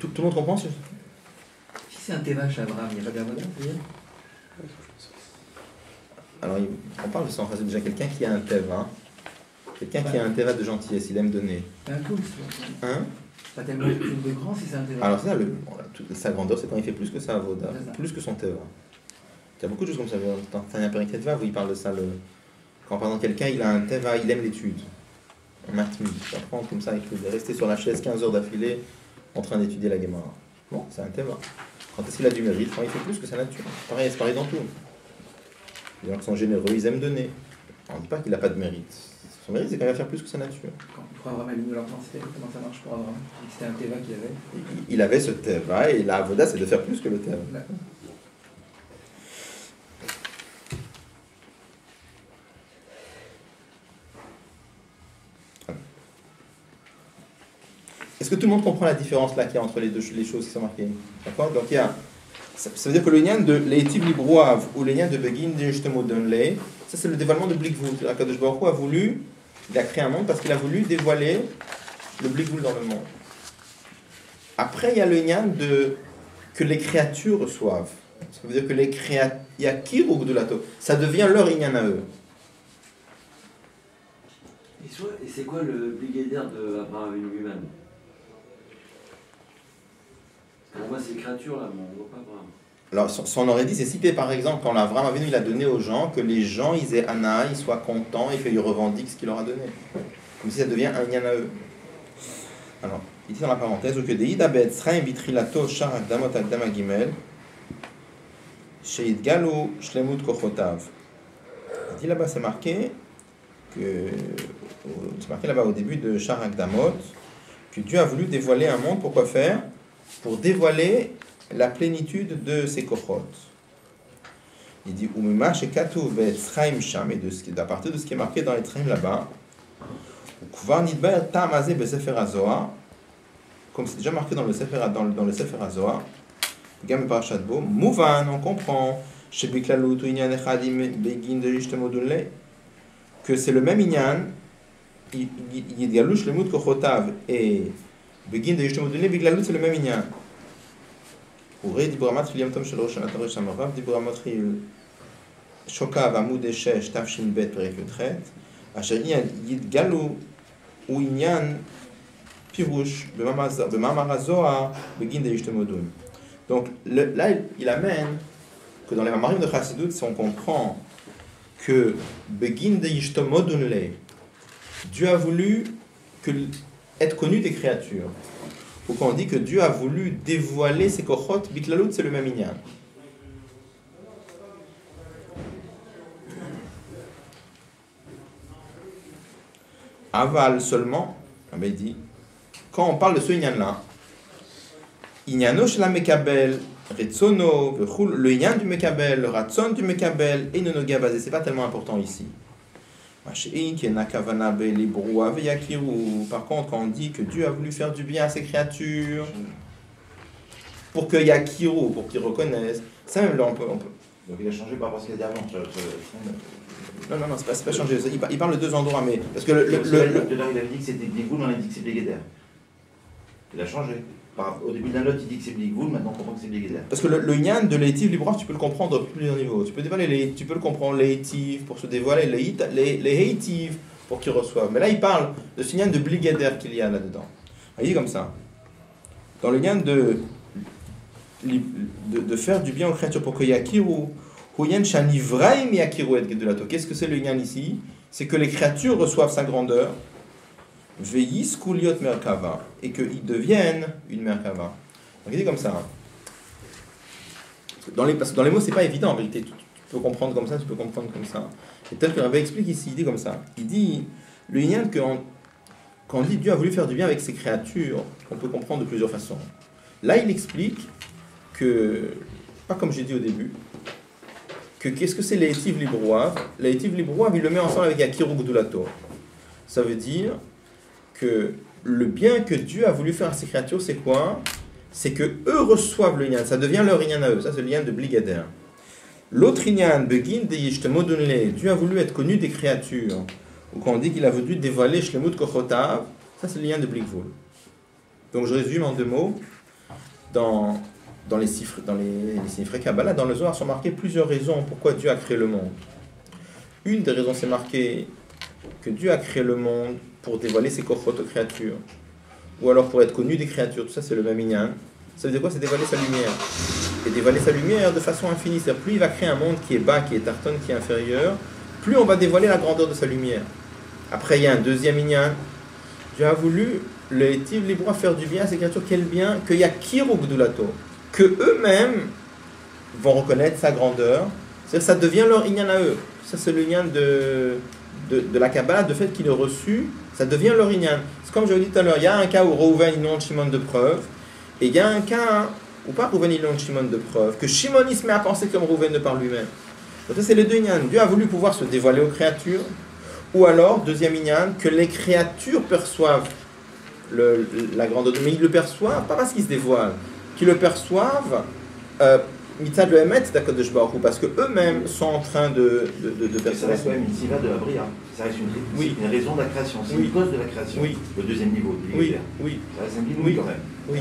Tout le monde comprend? Si c'est un Teva chez Abraham, il n'y a pas d'Avoda? Alors, on parle de ça, c'est déjà quelqu'un qui a un teva. Quelqu'un qui a un teva de gentillesse, il aime donner. C'est un coup, Hein? Pas tellement de grand si c'est un Teva. Alors, ça, sa grandeur, c'est quand il fait plus que ça, Avoda, plus que son teva. Il y a beaucoup de choses comme ça. Dans Tanya Perek Teva, où il parle de ça. Quand, par exemple, quelqu'un il a un teva, il aime l'étude. Un matmi. Il apprend comme ça, il peut rester sur la chaise 15 heures d'affilée en train d'étudier la Gemara. Bon, c'est un teva. Quand est-ce qu'il a du mérite? Quand il fait plus que sa nature. Pareil, c'est pareil dans tout. Les gens qui sont généreux, ils aiment donner. On ne dit pas qu'il n'a pas de mérite. Son mérite, c'est quand même faire plus que sa nature. Pour Abraham, elle nous l'a pensé, comment ça marche pour Abraham? C'était un Teva qu'il avait. Il avait ce teva, et la avoda, c'est de faire plus que le teva. D'accord. Est-ce que tout le monde comprend la différence là qu'il y a entre les choses qui sont marquées? D'accord? Donc il y a. Ça veut dire que le lien de l'Etiv Libroav ou le lien de Begin de Yishtemodunlei, ça c'est le dévoilement de Blikvul. Akadosh Baruch Hu a voulu, il a créé un monde parce qu'il a voulu dévoiler le Blikvul dans le monde. Après il y a le lien que les créatures reçoivent. Ça veut dire que les créatures, il y a Kiruk de lato, ça devient leur lien à eux. Et c'est quoi le brigadeur de Abraham lui-même? On voit ces créatures là, mais on ne voit pas Abraham. Alors, on aurait dit, c'est cité par exemple quand Abraham Avinu il a donné aux gens, que les gens ils aient Anna, ils soient contents et qu'ils revendiquent ce qu'il leur a donné. Comme si ça devient un lien à eux. Alors, il dit dans la parenthèse, ou que des idabet sraim vitrilato shar akdamot akdama gimel, sheit galou shlemut kochotav. Il dit là-bas, c'est marqué là-bas au début de Shar Akdamot, que Dieu a voulu dévoiler un monde, pourquoi faire? Pour dévoiler la plénitude de ses kochot. Il dit, Umema shekatu ve'etzraim sham, et à partir de ce qui est marqué dans les Tzraim là-bas, Kvar nidber ta'amazé be'sefer hazohar, comme c'est déjà marqué dans le Sefer Hazohar, Gam Parashat Bo, Mouvan, on comprend, Shebiklalut ou Inyan Echadim Begin de Yishtemodunle, que c'est le même Inyan, Yidgalu Shlemut Kochotav et Begin de Yishtemodunle, Biglalut c'est le même Inyan. Urei Dibramat Filiam Tom Shel Rosh Hashanah Torah Shamarav, Dibramat Shokav Amud Eshesh Tafshin Bet Perek Yotret, Asher Yidgalu ou Inyan Pirouche, Bemamar Hazohar, Begin de Yishtemodun. Donc là, il amène que dans les Mamarim de Chassidut, si on comprend que Begin de Yishtemodunle, Dieu a voulu être connu des créatures. Ou qu'on dit que Dieu a voulu dévoiler ses kochot, Biklalut, c'est le même inyan. Aval seulement, il dit, quand on parle de ce inyan-là, Inyano shel mekabel, retzono, le inyan du mekabel, le ratson du mekabel, et nonoga basé, c'est pas tellement important ici. Par contre, quand on dit que Dieu a voulu faire du bien à ses créatures, pour que yakiru, pour qu'ils reconnaissent, ça même là on peut. Donc il a changé par rapport à ce qu'il a dit avant. Non, c'est pas changé. Il parle de deux endroits, mais parce que il avait dit que c'était Bligvoul, on a dit que c'est Bligeder. Il a changé. Au début de la note, il dit que c'est Bligvoul, maintenant on comprend que c'est Bligeder. Parce que le Inyan de l'Eitiv Librof, tu peux le comprendre à plusieurs niveaux. Tu peux le comprendre l'Eitiv pour se dévoiler, les Heitiv pour qu'ils reçoivent. Mais là, il parle de ce Inyan de Bligeder qu'il y a là-dedans. Il dit comme ça. Dans le Inyan de faire du bien aux créatures pour que Yakiru, Huyen Shanivraim Yakiru et Gedulato. Qu'est-ce que c'est le Inyan ici? C'est que les créatures reçoivent sa grandeur. Veillis kuliot merkava, et qu'ils deviennent une merkava. Donc il dit comme ça. Parce que dans les mots, c'est pas évident en vérité. Tu peux comprendre comme ça, tu peux comprendre comme ça. Et tel que Rabbi explique ici, il dit comme ça. Il dit, le Inyan, quand on dit Dieu a voulu faire du bien avec ses créatures, on peut comprendre de plusieurs façons. Là, il explique que, pas comme j'ai dit au début, que qu'est-ce que c'est l'Eitiv Libroav? L'Eitiv Libroav, il le met ensemble avec Yakiru Gdulato. Ça veut dire que le bien que Dieu a voulu faire à ses créatures, c'est quoi? C'est que eux reçoivent le Inyan, ça devient leur Inyan à eux, ça c'est le Inyan de Bligeder. L'autre Inyan, Begin de Yishtemodunle, Dieu a voulu être connu des créatures, ou quand on dit qu'il a voulu dévoiler Shlemut Kochotav, ça c'est le Inyan de Bligvoul. Donc je résume en deux mots, dans les Sifrei Kabbalah, dans le Zohar sont marquées plusieurs raisons pourquoi Dieu a créé le monde. Une des raisons c'est marqué que Dieu a créé le monde pour dévoiler ses kochot aux créatures, ou alors pour être connu des créatures, tout ça c'est le même inyan. Ça veut dire quoi? C'est dévoiler sa lumière. Et dévoiler sa lumière de façon infinie. C'est-à-dire plus il va créer un monde qui est bas, qui est tarton, qui est inférieur, plus on va dévoiler la grandeur de sa lumière. Après il y a un deuxième inyan. Dieu a voulu le Eitiv Libroav faire du bien à ces créatures. Quel bien? Que Yakiru Gdulato, que eux-mêmes vont reconnaître sa grandeur. C'est-à-dire ça devient leur inyan à eux. Ça c'est le inyan de la Kabbalah, de fait qu'il est reçu, ça devient leur inyan. C'est comme je vous dit tout à l'heure, il y a un cas où Reuven il inonde Shimon de preuves, et il y a un cas où pas Reuven il inonde Shimon de preuves, que Shimon il se met à penser comme Reuven de par lui-même. Donc ça c'est les deux inyan. Dieu a voulu pouvoir se dévoiler aux créatures, ou alors, deuxième inyan, que les créatures perçoivent la grandeur, mais ils le perçoivent, pas parce qu'ils se dévoilent, qu'ils le perçoivent mitzad le emet d'Akadosh Baruch Hu, parce que eux-mêmes sont en train de percevoir. Ça reste quand même une siva de la bria. Ça reste une raison de la création. C'est une cause de la création. Oui. Le deuxième niveau. Oui. Ça reste un niveau quand même. Oui.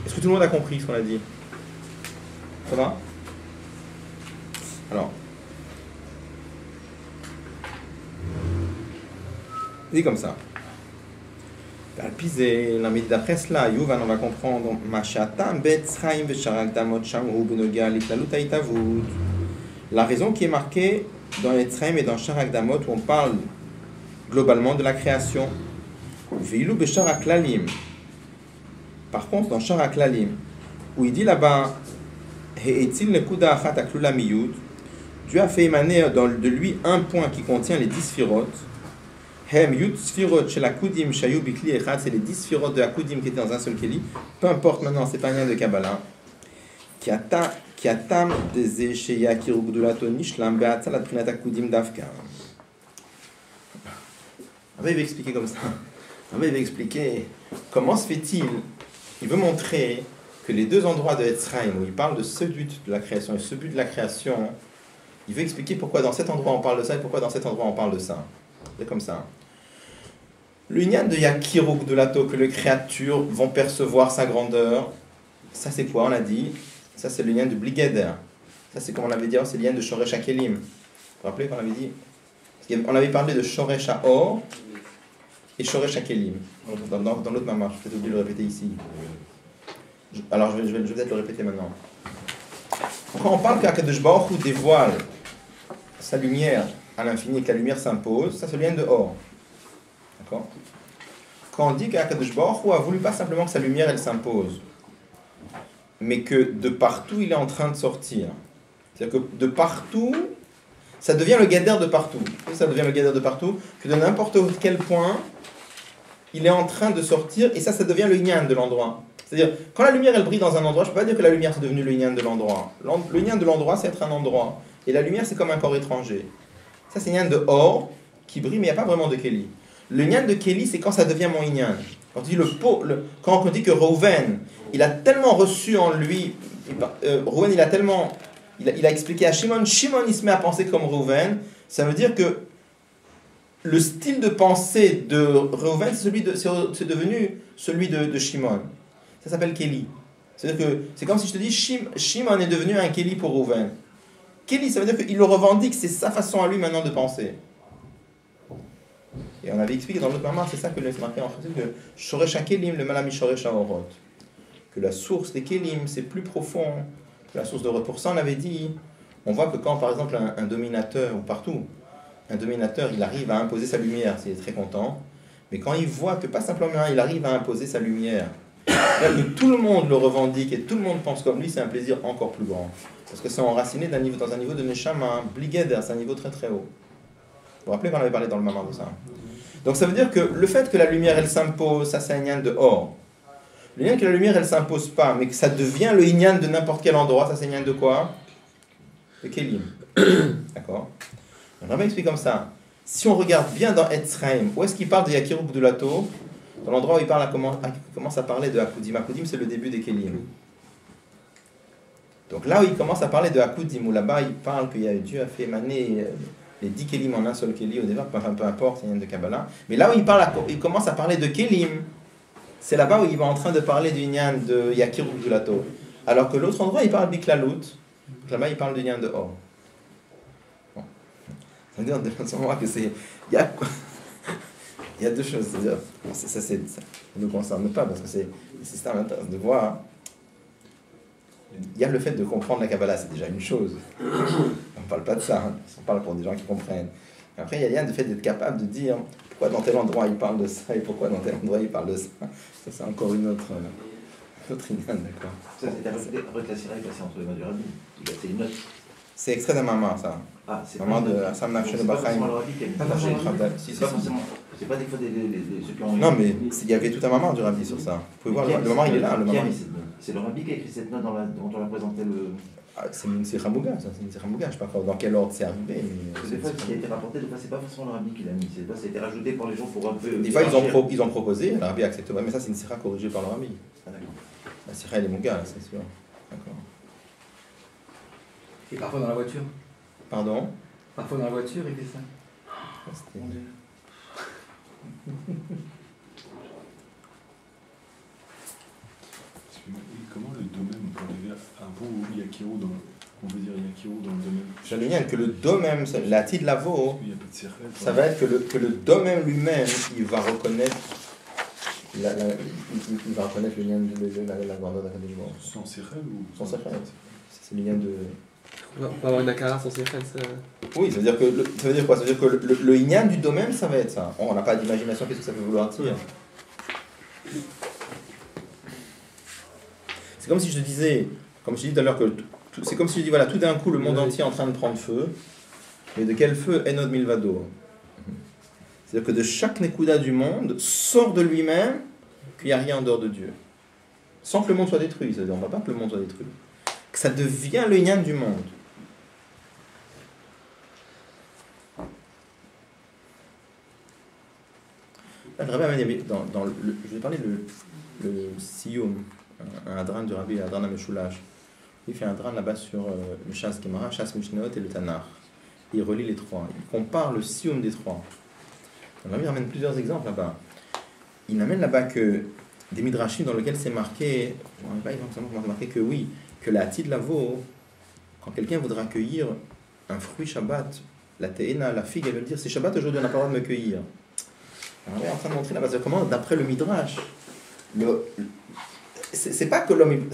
Est-ce que tout le monde a compris ce qu'on a dit? Ça va? Alors, il dit comme ça. pisé, la méthode d'après cela, Youvan, on va comprendre Mashatam Betzraim Vesharak Damot Shamru Benoga Litlalut Aitavud. La raison qui est marquée dans Etzraim et dans Sharak Damot où on parle globalement de la création. Veilou Besharak Lalim. Par contre, dans Sharak Lalim, où il dit là-bas He'etzil Nekuda Achat Aklula Miyud, Dieu a fait émaner de lui un point qui contient les 10 sphirotes. Hem Yud Sphirot chez la Koudim Shayu Bikli Echad, c'est les 10 sphirotes de la Koudim qui étaient dans un seul Keli. Peu importe maintenant, c'est pas rien de Kabbalah. Kiatam Deze Sheya Kirugdulato Nishlam Beatzal Adprinata Koudim Dafka. Il va expliquer comme ça. Il va expliquer comment se fait-il. Il veut montrer que les deux endroits de Etzraim où il parle de ce but de la création et ce but de la création, il veut expliquer pourquoi dans cet endroit on parle de ça et pourquoi dans cet endroit on parle de ça. C'est comme ça. Le Inyan de Yakiruk de Lato, que les créatures vont percevoir sa grandeur, ça c'est quoi on a dit? Ça c'est le Inyan de Bligeder. Ça c'est comme on avait dit, c'est le Inyan de Shoresh HaKelim. Vous vous rappelez qu'on avait dit? On avait parlé de Shoresh HaOr et Shoresh HaKelim. Dans l'autre mamar, je vais peut-être oublier de le répéter ici. Alors je vais peut-être le répéter maintenant. Quand on parle qu'Akadosh Baruch Hu dévoile sa lumière à l'infini et que la lumière s'impose, ça c'est le lien de Or. D'accord? Quand on dit qu'Akadosh Baruch Hu a voulu pas simplement que sa lumière elle s'impose, mais que de partout il est en train de sortir. C'est-à-dire que de partout, ça devient le Gader de partout. Ça devient le Gader de partout, que de n'importe quel point, il est en train de sortir, et ça devient le Inyan de l'endroit. C'est-à-dire, quand la lumière elle brille dans un endroit, je ne peux pas dire que la lumière c'est devenu le Inyan de l'endroit. Le Inyan de l'endroit c'est être un endroit, et la lumière c'est comme un corps étranger. Ça c'est Inyan de Or, qui brille, mais il n'y a pas vraiment de Kéli. Le Inyan de Kéli, c'est quand ça devient mon Inyan. Quand on dit, quand on dit que Reuven, il a tellement reçu en lui, Reuven il a expliqué à Shimon, Shimon il se met à penser comme Reuven, ça veut dire que le style de pensée de Reuven, c'est devenu celui de Shimon. Ça s'appelle Kéli. C'est-à-dire que c'est comme si je te dis, Shimon est devenu un Kéli pour Reuven. Kéli, ça veut dire qu'il le revendique, c'est sa façon à lui maintenant de penser. Et on avait expliqué dans l'autre mamar, c'est ça que laisse marqué en français, que Shoresh HaKelim, le Malami Shoresh HaOrot. Que la source des Kélim, c'est plus profond que la source de Orot. Pour ça, on avait dit, on voit que quand par exemple un dominateur, ou partout, un dominateur, il arrive à imposer sa lumière, il est très content. Mais quand il voit que pas simplement il arrive à imposer sa lumière, que tout le monde le revendique et tout le monde pense comme lui, c'est un plaisir encore plus grand. Parce que c'est enraciné dans un niveau de Neshama, Bligeder, c'est un niveau très très haut. Vous vous rappelez qu'on avait parlé dans le mamar de ça. Donc ça veut dire que le fait que la lumière elle s'impose, ça c'est un Inyan de Or. Le Inyan que la lumière elle s'impose pas, mais que ça devient le Inyan de n'importe quel endroit, ça c'est Inyan de quoi? De Kélim. D'accord? On va expliquer comme ça. Si on regarde bien dans Etzraim, où est-ce qu'il parle de Yakiruk de Lato? Dans l'endroit où il commence à parler de Akudim. Akudim, c'est le début des Kélim. Donc là où il commence à parler de Akudim, où là-bas il parle que Dieu a fait émaner les 10 Kélim en un seul Kéli au départ, enfin, peu importe, c'est une de Kabbalah. Mais là où il commence à parler de Kélim, c'est là-bas où il va en train de parler du Inyan de Yakiruk de Lato. Alors que l'autre endroit, il parle de Biklalut. Là-bas, il parle du Inyan de Or. Ça veut dire que c'est... Il y a deux choses. C'est-à-dire, ça ne nous concerne pas, parce que c'est le système interne de voir. Il y a le fait de comprendre la Kabbalah, c'est déjà une chose. On ne parle pas de ça, hein. On parle pour des gens qui comprennent. Après, il y a le fait d'être capable de dire pourquoi dans tel endroit il parle de ça et pourquoi dans tel endroit il parle de ça. Ça, c'est encore une autre inyan, d'accord. Ça, c'est après que la Syrah est passée entre les mains du Rabbi. C'est une note. C'est extrait d'un mamar, ça. Ah, c'est mamar de Assam Nafshel Bachaim. C'est pas des fois ceux qui ont... Non, mais il y avait tout un mamar du Rabbi sur ça. Vous pouvez voir, le mamar il est là. C'est le Rabbi qui a écrit cette note dont on a présenté le... Ah, c'est une Siramouga, ça. C'est une Siramouga. Je ne sais pas dans quel ordre c'est arrivé. Mais des fois, ce qui a été rapporté, des fois, c'est pas forcément le Rabbi qui l'a mis. Des fois, ça a été rajouté par les gens pour un peu... Des fois, ils ont proposé, le Rabbi accepte pas. Mais ça, c'est une Sira corrigée par le Rabbi. Ah, d'accord. La Sira, elle est Mouga, c'est sûr. D'accord. Et parfois dans la voiture. Pardon? Parfois dans la voiture, il fait ça. Mon Dieu. Comment le domaine, on peut arriver à un point où Yakiru on veut dire Yakiru dans le domaine? Je le viens que le domaine, la tide lavo, Il y a pas de sirène, ça va être que le domaine lui-même, il va reconnaître il va reconnaître le lien de la grandeur d'Akadosh Baruch Hu. Sans Sechel ou Sans Sechel. C'est le lien de... On va avoir une akara sans Sechel, ça... Oui, ça veut dire que ça veut dire quoi? Ça veut dire que le inyan du domaine, ça va être ça. On n'a pas d'imagination, qu'est-ce que ça peut vouloir dire? C'est comme si je te disais, comme je te dis tout à l'heure, que c'est comme si je dis, voilà, tout d'un coup, le monde entier est en train de prendre feu. Mais de quel feu? Enod Milvado. C'est-à-dire que de chaque Nekuda du monde sort de lui-même qu'il n'y a rien en dehors de Dieu. Sans que le monde soit détruit. C'est-à-dire, on ne va pas que le monde soit détruit. Que ça devient le inyan du monde. Là, le Rabbi Amenyami, je vais parler le Siyum, un hadran du Rabbi, un hadran Ameshulash. Il fait un hadran là-bas sur le Shas Gemara, Shas Mishnayot et le Tanakh. Il relie les trois. Il compare le Siyum des trois. Le Rabbi ramène plusieurs exemples là-bas. Il amène là-bas que des midrashim dans lesquels c'est marqué, je ne sais pas exactement comment c'est marqué, que oui, que la Tid Lavo, quand quelqu'un voudra cueillir un fruit Shabbat, la Te'ena, la figue, elle veut dire c'est Shabbat aujourd'hui, on n'a pas le droit de me cueillir. Alors, on est en train de montrer la base de comment, d'après le Midrash, c'est pas que l'homme.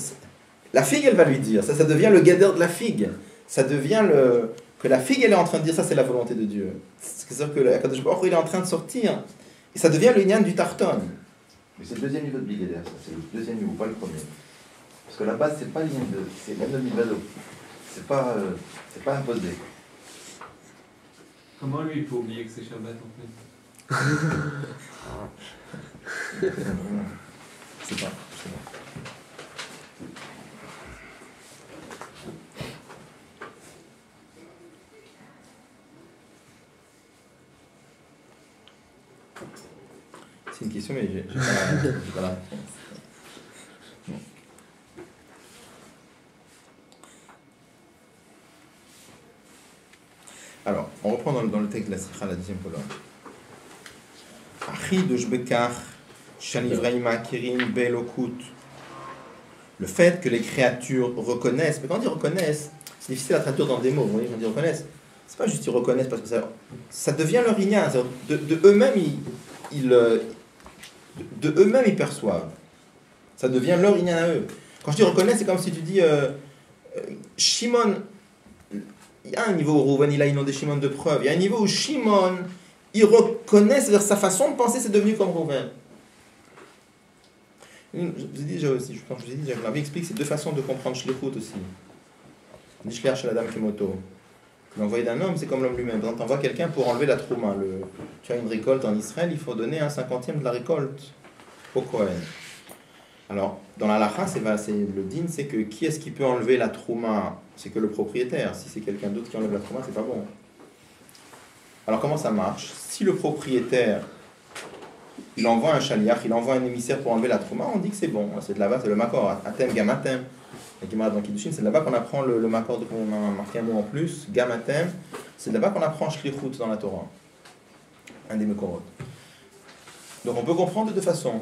La figue, elle va lui dire, ça devient le guédeur de la figue. Ça devient que la figue, elle est en train de dire ça, c'est la volonté de Dieu. C'est-à-dire que Akadosh Baruch Hu, il est en train de sortir. Et ça devient le inyan du tarton. Mais c'est le deuxième niveau de Bigeder, ça. C'est le deuxième niveau, pas le premier. Parce que la base, c'est pas l'inyan de. C'est même le Milvado. C'est pas imposé. Comment lui, il peut oublier que c'est Shabbat en fait? C'est pas. C'est une question, mais j'ai pas la réponse. Non. Alors, on reprend dans le texte de la Sikha, la deuxième colonne. Le fait que les créatures reconnaissent, mais quand on dit reconnaissent, c'est difficile à traduire dans des mots. Vous voyez, quand on dit reconnaissent, c'est pas juste qu'ils reconnaissent parce que ça devient leur inyan. De eux-mêmes, de eux-mêmes, ils perçoivent. Ça devient leur inyan à eux. Quand je dis reconnaissent, c'est comme si tu dis Shimon. Il y a un niveau où Rouven il a une nom de Shimon de preuve. Il y a un niveau où Shimon il reconnaît, c'est-à-dire sa façon de penser, c'est devenu comme Rouven. Je vous ai dit déjà aussi, je pense que je vous ai dit déjà, Rabbi explique ces deux façons de comprendre Shlichut aussi. Nishliach shel Adam Kemoto. L'envoyé d'un homme, c'est comme l'homme lui-même. Quand tu envoies quelqu'un pour enlever la trouma, tu as une récolte en Israël, il faut donner 1/50 de la récolte au Kohen. Alors, dans la halakha, c'est le din, c'est que qui est-ce qui peut enlever la trouma? C'est que le propriétaire. Si c'est quelqu'un d'autre qui enlève la trouma, c'est pas bon. Alors, comment ça marche? Si le propriétaire, il envoie un shaliach, il envoie un émissaire pour enlever la trouma, on dit que c'est bon. C'est de là-bas, c'est le makor. Atem, gamatem. La Gemara dans Kiddushin, c'est de là-bas qu'on apprend le makor, on a marqué un mot en plus, gamatem. C'est de là-bas qu'on apprend shlichut dans la Torah. Un des mekorot. Donc, on peut comprendre de deux façons.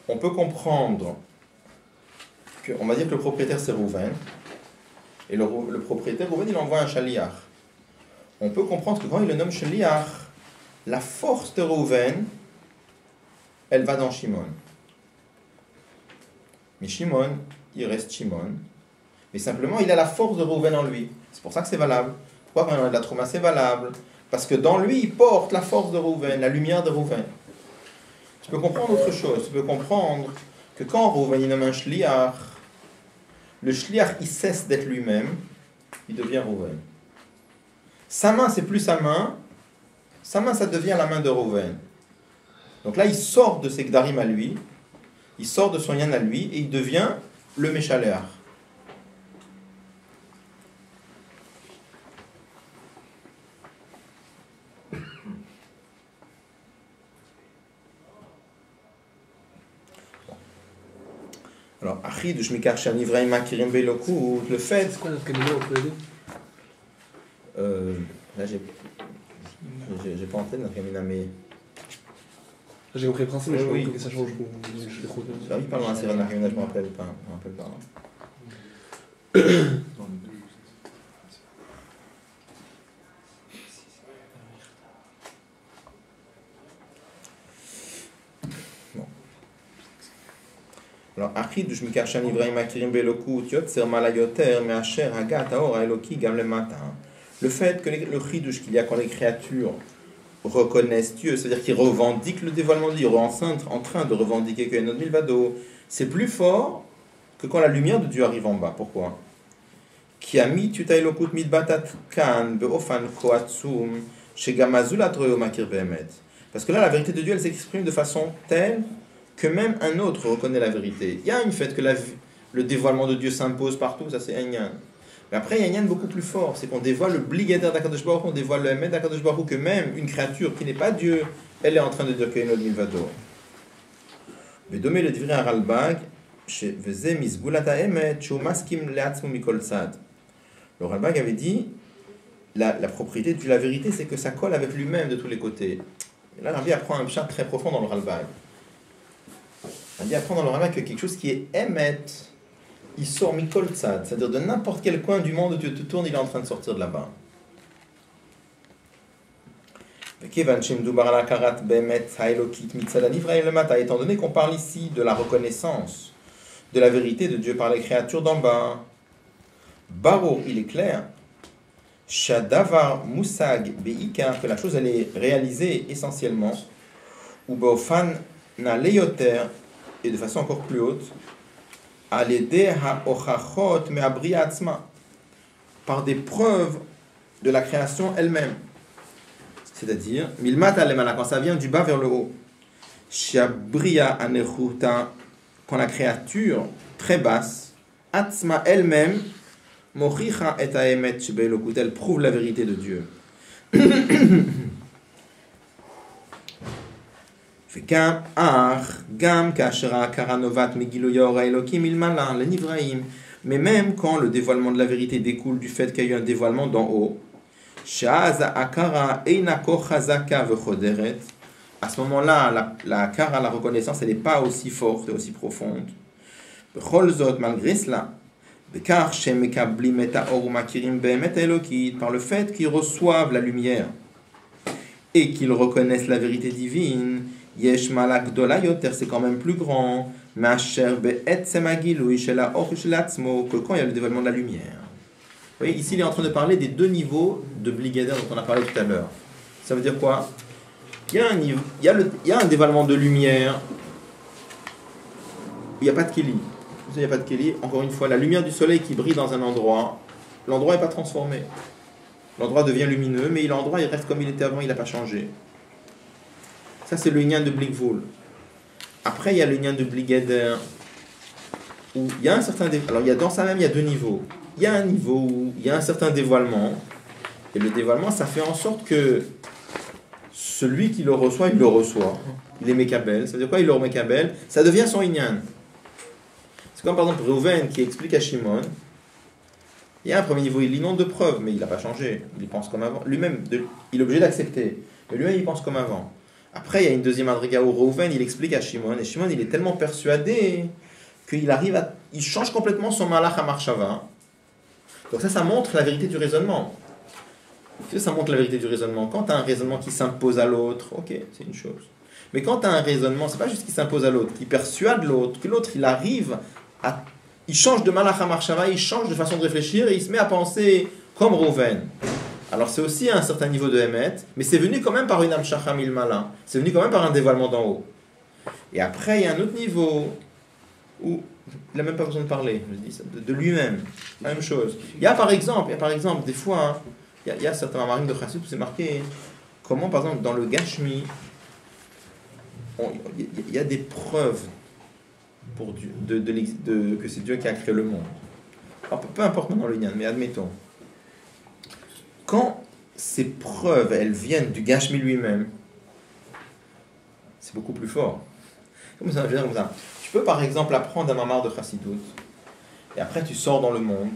On peut comprendre on va dire que le propriétaire c'est Rouven, et le propriétaire Rouven il envoie un shaliach. On peut comprendre que quand il le nomme shaliach, la force de Rouven, elle va dans Shimon. Mais Shimon, il reste Shimon, mais simplement il a la force de Rouven en lui. C'est pour ça que c'est valable. Pourquoi quand on a de la trouma c'est valable? Parce que dans lui il porte la force de Rouven, la lumière de Rouven. Tu peux comprendre autre chose. Tu peux comprendre que quand Rouven il nomme un shliach, le shliach il cesse d'être lui-même, il devient Rouven. Sa main c'est plus sa main ça devient la main de Rouven. Donc là il sort de ses gdarim à lui, il sort de son yan à lui et il devient le méchaléach. Alors, Achid, Shmikar Shanivraim Akirim Beloku, le fait. C'est quoi notre cabinet entre les deux? Là, j'ai pas en tête notre cabinet, mais. J'ai compris le principe, mais je oui. crois que ça change. Il parle d'un Sirah Nakhamina, je me rappelle pas. Alors, Achidush Mikashan Ivrahim Akirim Belokut Yotzer Malayoter Meacher Hagat Aor Eloki Gam le matin. Le fait que le chidush qu'il y a quand les créatures reconnaissent Dieu, c'est-à-dire qu'ils revendiquent le dévoilement de Dieu, en train de revendiquer que Enod Milvado, c'est plus fort que quand la lumière de Dieu arrive en bas. Pourquoi? Kiami Tutayelokut Midbatat Kan Beofan Koatsum Shegamazulat Makir Behemet. Parce que là, la vérité de Dieu, elle s'exprime de façon telle que même un autre reconnaît la vérité. Il y a une fait que le dévoilement de Dieu s'impose partout, ça c'est un yan. Mais après, il y a un yan beaucoup plus fort, c'est qu'on dévoile le bligader d'Akadosh Baruch Hu, on dévoile le Emet d'Akadosh Baruch Hu, que même une créature qui n'est pas Dieu, elle est en train de dire que Enod Milvado. Mais domé le divri Ralbag, chez Veze Mizgulata Emet, Shu Maskim Leatzmu Mikol Tzad. Le Ralbag avait dit la propriété de la vérité, c'est que ça colle avec lui-même de tous les côtés. Et là, Rabbi apprend un chat très profond dans le Ralbag. Rabbi apprend dans le Ralbag que quelque chose qui est Emet, il sort Mikol Tzad, c'est-à-dire de n'importe quel coin du monde où tu te tournes, il est en train de sortir de là-bas. Étant donné qu'on parle ici de la reconnaissance de la vérité de Dieu par les créatures d'en bas, Baro, il est clair, Shadavar Musag Beikar, que la chose elle est réalisée essentiellement, ou Beofan na leyoter, et de façon encore plus haute, par des preuves de la création elle-même. C'est-à-dire, quand ça vient du bas vers le haut. Quand la créature très basse, Atzma elle-même, elle prouve la vérité de Dieu. Mais même quand le dévoilement de la vérité découle du fait qu'il y a eu un dévoilement d'en haut, à ce moment-là, la kara, la reconnaissance, elle n'est pas aussi forte et aussi profonde. Malgré cela, par le fait qu'ils reçoivent la lumière et qu'ils reconnaissent la vérité divine, Yesh malak dolayoter, c'est quand même plus grand, que quand il y a le dévoilement de la lumière. Vous voyez, ici il est en train de parler des deux niveaux de bligader dont on a parlé tout à l'heure. Ça veut dire quoi? Il y a un niveau, il y a un dévoilement de lumière, il n'y a pas de keli. Il n'y a pas de keli. Encore une fois, la lumière du soleil qui brille dans un endroit, l'endroit n'est pas transformé. L'endroit devient lumineux, mais l'endroit il reste comme il était avant, il n'a pas changé. Ça, c'est le lien de Blikvoul. Après, il y a le lien de Bligader, où il y a un certain alors, dans ça même, il y a deux niveaux. Il y a un niveau où il y a un certain dévoilement, et le dévoilement, ça fait en sorte que celui qui le reçoit, il le reçoit. Il est Mekabel. Ça veut dire quoi? Il le Mekabel. Ça devient son Inyan. C'est comme par exemple Reuven qui explique à Shimon. Il y a un premier niveau, il inonde de preuves, mais il n'a pas changé. Il pense comme avant. Lui-même, il est obligé d'accepter. Mais lui-même, il pense comme avant. Après, il y a une deuxième adrega où Reuven, il explique à Shimon, et Shimon, il est tellement persuadé qu'il il change complètement son malach à marshava. Donc ça montre la vérité du raisonnement. Ça montre la vérité du raisonnement. Quand tu as un raisonnement qui s'impose à l'autre, ok, c'est une chose. Mais quand tu as un raisonnement, c'est pas juste qu'il s'impose à l'autre, qui persuade l'autre, que l'autre, il arrive à... Il change de malach à marshava, il change de façon de réfléchir, et il se met à penser comme Reuven. Alors c'est aussi un certain niveau de Emet, mais c'est venu quand même par une Amshacham il-Malin. C'est venu quand même par un dévoilement d'en haut. Et après, il y a un autre niveau où il n'a même pas besoin de parler, je dis ça, de lui-même. La même chose. Il y a par exemple des fois, il y a certains marines de Chassid où c'est marqué comment, par exemple, dans le Gashmi, il y a des preuves pour Dieu, que c'est Dieu qui a créé le monde. Alors, peu importe maintenant le lien, mais admettons. Quand ces preuves, elles viennent du Gashmi lui-même, c'est beaucoup plus fort. Comme ça, je veux dire comme ça. Tu peux par exemple apprendre un mamar de Chassidut, et après tu sors dans le monde,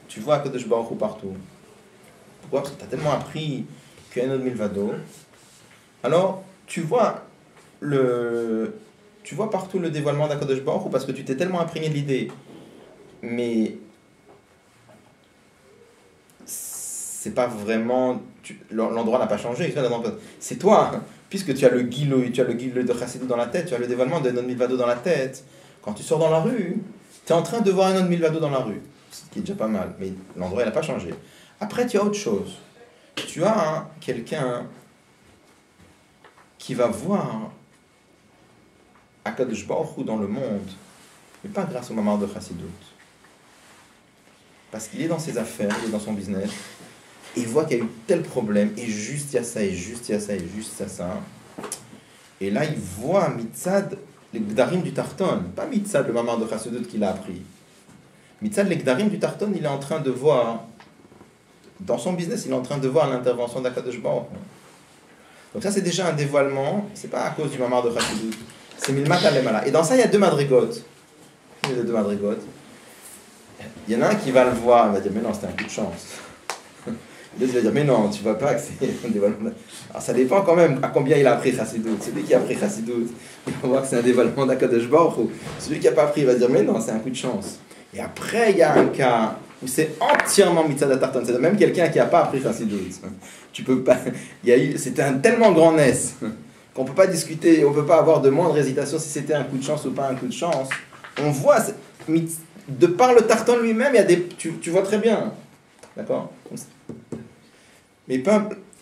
tu vois Akadosh Baruch Hu partout. Pourquoi? Parce que tu as tellement appris qu'il y a un autre milvado. Alors, tu vois partout le dévoilement d'Akadosh Baruch Hu parce que tu t'es tellement imprégné de l'idée. Mais c'est pas vraiment... l'endroit n'a pas changé. C'est toi. puisque tu as le guilou de Chassidut dans la tête, tu as le dévoilement de Enon Milvado dans la tête, quand tu sors dans la rue, tu es en train de voir Enon Milvado dans la rue, ce qui est déjà pas mal, mais l'endroit il n'a pas changé. Après tu as autre chose, tu as quelqu'un qui va voir Akadosh Baruch Hu dans le monde, mais pas grâce au mamar de Chassidut. Parce qu'il est dans ses affaires, il est dans son business, et il voit qu'il y a eu tel problème, et juste il y a ça, et juste il y a ça, et juste il y a ça. Et là, il voit Mitzad, les Gdarim du Tarton, pas Mitzad, le mamar de Chassidut qu'il a appris. Mitzad, les Gdarim du Tarton, il est en train de voir, dans son business, il est en train de voir l'intervention d'Akadosh Baruch Hu. Donc ça, c'est déjà un dévoilement, c'est pas à cause du mamar de Chassidut, c'est Milmat Alemala. Et dans ça, il y a deux madrigotes. Il y a deux madrigotes. Il y en a un qui va le voir, il va dire mais non, c'était un coup de chance. L'autre va dire mais non, tu vois pas que c'est un dévoilement. Alors ça dépend quand même à combien il a appris Chassidut. Celui qui a appris Chassidut, il va voir que c'est un dévoilement d'Akadosh Baruch Hu. Celui qui n'a pas appris, il va dire mais non, c'est un coup de chance. Et après, il y a un cas où c'est entièrement Mitzad Tarton. C'est même quelqu'un qui n'a pas appris Chassidut. Tu peux pas. C'était un tellement grand nes qu'on peut pas discuter, on peut pas avoir de moindre hésitation si c'était un coup de chance ou pas un coup de chance. On voit, de par le Tarton lui-même, il y a des, tu vois très bien, d'accord. Mais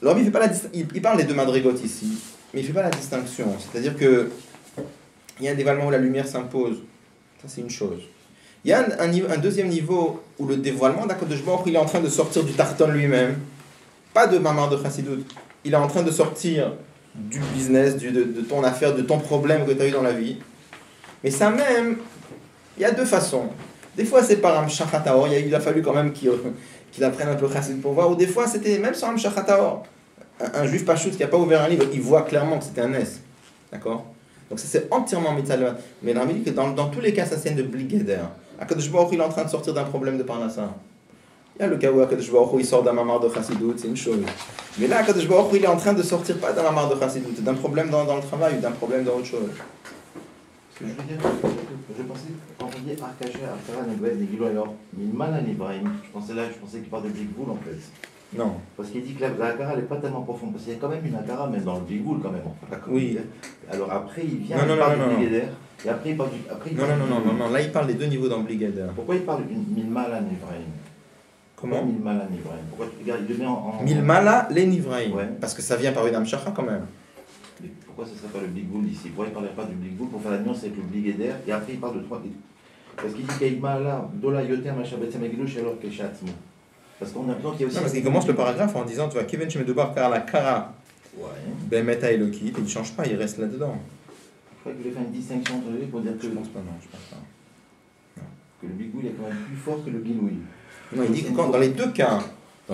l'homme il fait pas il parle des deux madrigotes ici, mais il fait pas la distinction. C'est-à-dire que il y a un dévoilement où la lumière s'impose, ça c'est une chose. Il y a un deuxième niveau où le dévoilement d'Akadosh Baruch Hu, il est en train de sortir du Tarton lui-même, pas de mamar de Chassidut, il est en train de sortir du business, de ton affaire, de ton problème que tu as eu dans la vie. Mais ça même, il y a deux façons. Des fois c'est par Amshachat Haor, il a fallu quand même qu'il apprenne un peu Chassidut pour voir, ou des fois c'était même sans Amshachat Haor. Un juif pachout qui n'a pas ouvert un livre, il voit clairement que c'était un nes. D'accord. Donc c'est entièrement mitzvah. Mais on dit que dans tous les cas, ça c'est de Bligeder. Akadosh Baruch Hu, il est en train de sortir d'un problème de Parnassa. Il y a le cas où Akadosh Baruch Hu, il sort d'un mamar de Chassidut, c'est une chose. Mais là, Akadosh Baruch Hu, il est en train de sortir pas d'un mamar de Chassidut, d'un problème dans le travail ou d'un problème dans autre chose. Ce que je veux dire, je pensais, quand on dit Arkaché, Arkara, Nebet, Negilo, alors, Milman à Ibrahim, je pensais qu'il parle de Big Bull en fait. Non. Parce qu'il dit que la Akara, elle n'est pas tellement profonde, parce qu'il y a quand même une Akara, même dans le Big Bull quand même. Oui. Alors après, il vient, il parle du Bligeder, et après il parle du. Non, là il parle des deux niveaux dans Bligeder. Pourquoi il parle d'une Milman à Ibrahim? Comment? Milmala Nivraim. Pourquoi tu regardes, il le met en. Milmala les Nivraim. Ouais. Parce que ça vient par une Amshacha quand même. Mais pourquoi ce ne serait pas le Big Bull ici? Pourquoi il ne parlerait pas du Big Bull pour faire la nuance avec le Big Eder? Et après il parle de trois. Parce qu'il dit qu'Aïmala, Dola Yoter, Machabet, Samagilo, Shalor, Keshatzmo. Parce qu'on a besoin qu'il y a aussi. Non, parce qu'il commence le paragraphe en disant tu vois, Kevin Shemedubar Kara Kara. Ouais. Bemeta Elokit, et il ne change pas, il reste là-dedans. Je crois qu'il voulait faire une distinction entre les deux pour dire que. Je pense pas, non, je pense pas. Non. Que le Big Bull est quand même plus fort que le Giloui. Non, il dit que dans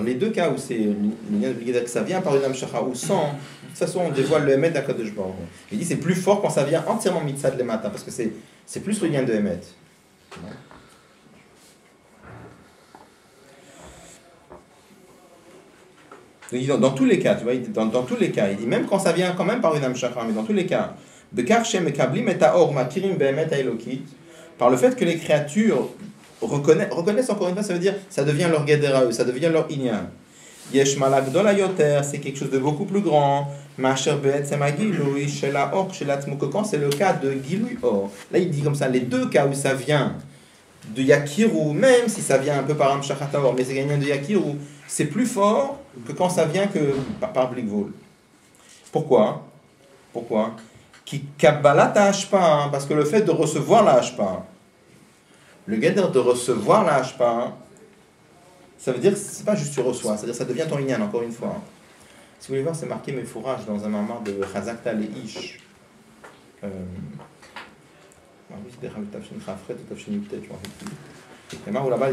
les deux cas où c'est le lien de Bligeder, que ça vient par une Amshacha ou sans, de toute façon on dévoile le Emet d'Akadosh Baruch Hu. Il dit c'est plus fort quand ça vient entièrement Mitzad le matin, parce que c'est plus le lien de Emet. Donc, il dit dans tous les cas, tu vois, dans tous les cas, il dit même quand ça vient quand même par une Amshacha, mais dans tous les cas, par le fait que les créatures reconnaissent encore une fois, ça veut dire ça devient leur guédera, ça devient leur inyan. Yesh malak dolayoter, c'est quelque chose de beaucoup plus grand. Masher be'et semagilui shela or shela tzmukokon, c'est le cas de gilui or. Là il dit comme ça, les deux cas où ça vient de yakiru, même si ça vient un peu par amshachata or, mais c'est gagnant de yakiru, c'est plus fort que quand ça vient que par blikvul. Pourquoi? Qui kabbalat hashpa, parce que le fait de recevoir la hashpa. Le guéder de recevoir la hashpa, ça veut dire que c'est pas juste tu reçois, c'est-à-dire ça devient ton inyan, encore une fois. Si vous voulez voir, c'est marqué mes fourrages dans un mamar de Chazakta Leish. Oui, c'était Hamid Tafshin Khafret ou Tafshin Yuktet, je m'en rappelle plus. Le mamar là-bas,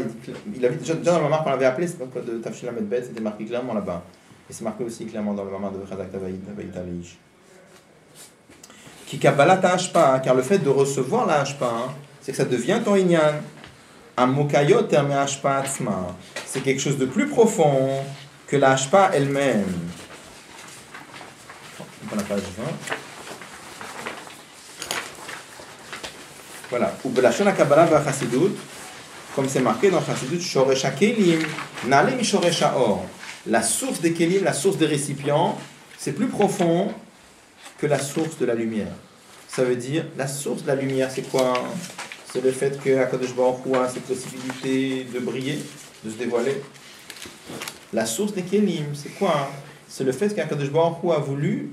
il avait déjà dans le mamar qu'on avait appelé, c'est pas de Tafshin Lamed Bet, c'était marqué clairement là-bas. Et c'est marqué aussi clairement dans le mamar de Chazakta Leish. Qui kabbalat hashpa, car le fait de recevoir la hashpa, c'est que ça devient ton inyan. Amokayot terme hashpa atzma. C'est quelque chose de plus profond que la hashpa elle-même. On la page 20. Voilà. Ou belashon hakabbalah v'achassidut, comme c'est marqué dans Chassidut, shoresh hakelim nale mi shoresh haor. La source des kelim, la source des récipients, c'est plus profond que la source de la lumière. Ça veut dire, la source de la lumière, c'est quoi? C'est le fait que HaKadosh Baruch Hu a cette possibilité de briller, de se dévoiler. La source des Kélim, c'est quoi? C'est le fait qu'HaKadosh Baruch Hu a voulu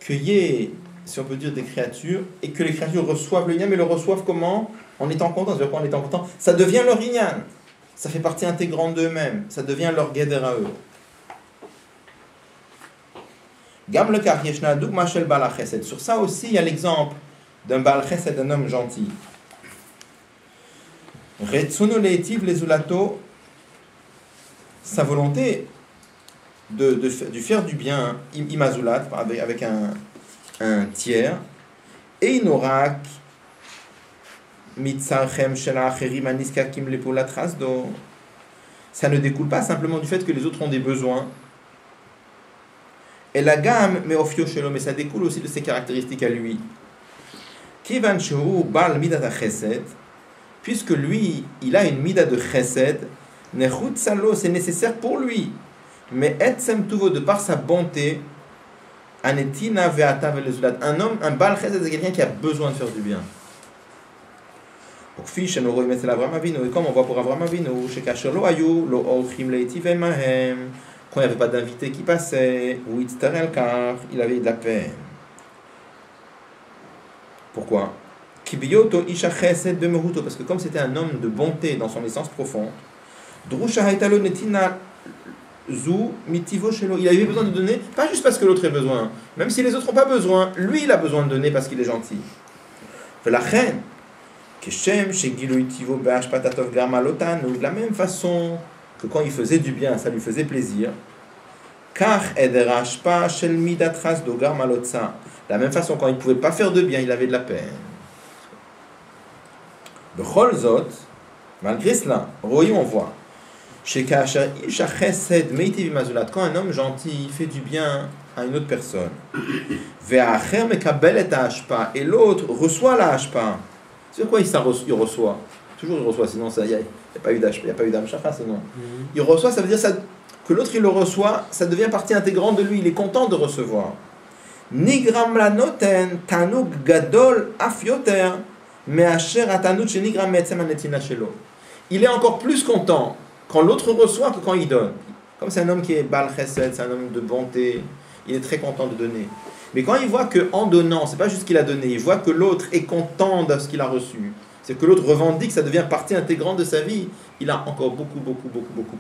qu'il y ait, si on peut dire, des créatures, et que les créatures reçoivent le Inyan, mais le reçoivent comment? En étant contents. C'est-à-dire quoi en étant contents? Ça devient leur Inyan. Ça fait partie intégrante d'eux-mêmes. Ça devient leur guéder à eux. Gam le kar yeshna dugma shel Baal Chesed. Sur ça aussi, il y a l'exemple d'un Baal Chesed, d'un homme gentil. Retsuno leitiv lezulato, sa volonté de faire du bien, imazulat, avec un tiers, et inorak mitzarchem shel acherim aniskakim lepolat rasdo. Ça ne découle pas simplement du fait que les autres ont des besoins. Et la gamme, mais ça découle aussi de ses caractéristiques à lui. Kivan shehu bal midat chesed, puisque lui, il a une mida de chesed, nechut salo, c'est nécessaire pour lui. Mais etzem tuvo, de par sa bonté, anetina ve'ata ve'lezulat. Un homme, un bal chesed, c'est quelqu'un qui a besoin de faire du bien. Et comme on voit pour Avraham Avinu, chez Kasher lo ayu, lo orchim leitiv emahem, quand il n'y avait pas d'invité qui passait, ou car il avait de la peine. Pourquoi? Parce que comme c'était un homme de bonté dans son essence profonde, il avait besoin de donner, pas juste parce que l'autre a besoin, même si les autres n'ont pas besoin, lui il a besoin de donner parce qu'il est gentil. De la même façon que quand il faisait du bien, ça lui faisait plaisir. De la même façon, quand il ne pouvait pas faire de bien, il avait de la peine. Malgré cela, on voit quand un homme gentil fait du bien à une autre personne, et l'autre reçoit la hashpa. C'est quoi il reçoit? Toujours il reçoit, sinon il n'y a pas eu d'hashpa, il n'y a pas eu d'amshacha, sinon. Il reçoit, ça veut dire que l'autre il le reçoit, ça devient partie intégrante de lui, il est content de recevoir. Nigram la noten tanug gadol afyoter me'asher atanut shenigram me'etzem hanetina shelo. Il est encore plus content quand l'autre reçoit que quand il donne. Comme c'est un homme qui est bal chesed, c'est un homme de bonté, il est très content de donner. Mais quand il voit que en donnant, c'est pas juste qu'il a donné, il voit que l'autre est content de ce qu'il a reçu, c'est que l'autre revendique, ça devient partie intégrante de sa vie, il a encore beaucoup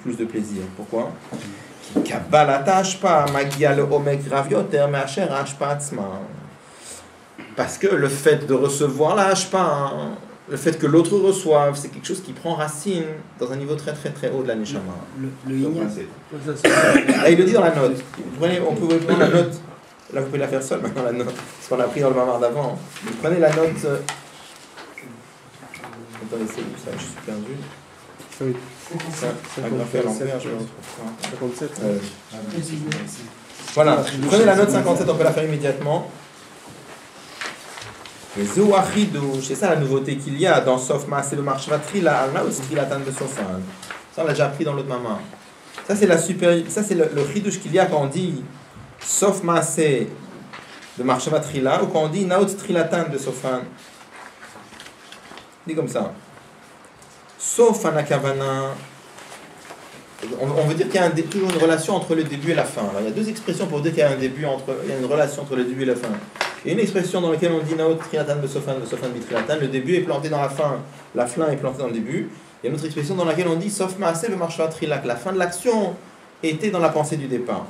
plus de plaisir. Pourquoi? Parce que le fait de recevoir la hashpa, le fait que l'autre reçoive, c'est quelque chose qui prend racine dans un niveau très haut de la neshama. Le Inyan. Il le dit dans la note. On peut prendre la note. Là, vous pouvez la faire seule maintenant, la note. Ce qu'on a pris dans le mamar d'avant. Vous prenez la note. Attendez, c'est où ça? Je suis perdu. Oui. Ça, agrafé à l'envers, je vais retrouver. 57. Voilà, prenez la note 57, on peut la faire immédiatement. C'est ça la nouveauté qu'il y a dans Sof Maaseh le Marshava Trila, Alna ou Trilatan de Sofan. Ça, on l'a déjà appris dans l'autre mamar. Ça, c'est le chidouche qu'il y a quand on dit Sof Maaseh de Marshava Trila, ou quand on dit Naot Trilatan de Sofan. Dit comme ça. Sofan Akavana. On veut dire qu'il y a toujours une relation entre le début et la fin. Alors, il y a deux expressions pour dire qu'il y a il y a une relation entre le début et la fin. Il y a une expression dans laquelle on dit Naot Trilatan Besofan Bitrilatan, le début est planté dans la fin est plantée dans le début. Il y a une autre expression dans laquelle on dit Sof Maaseh Marshava Trila, la fin de l'action était dans la pensée du départ.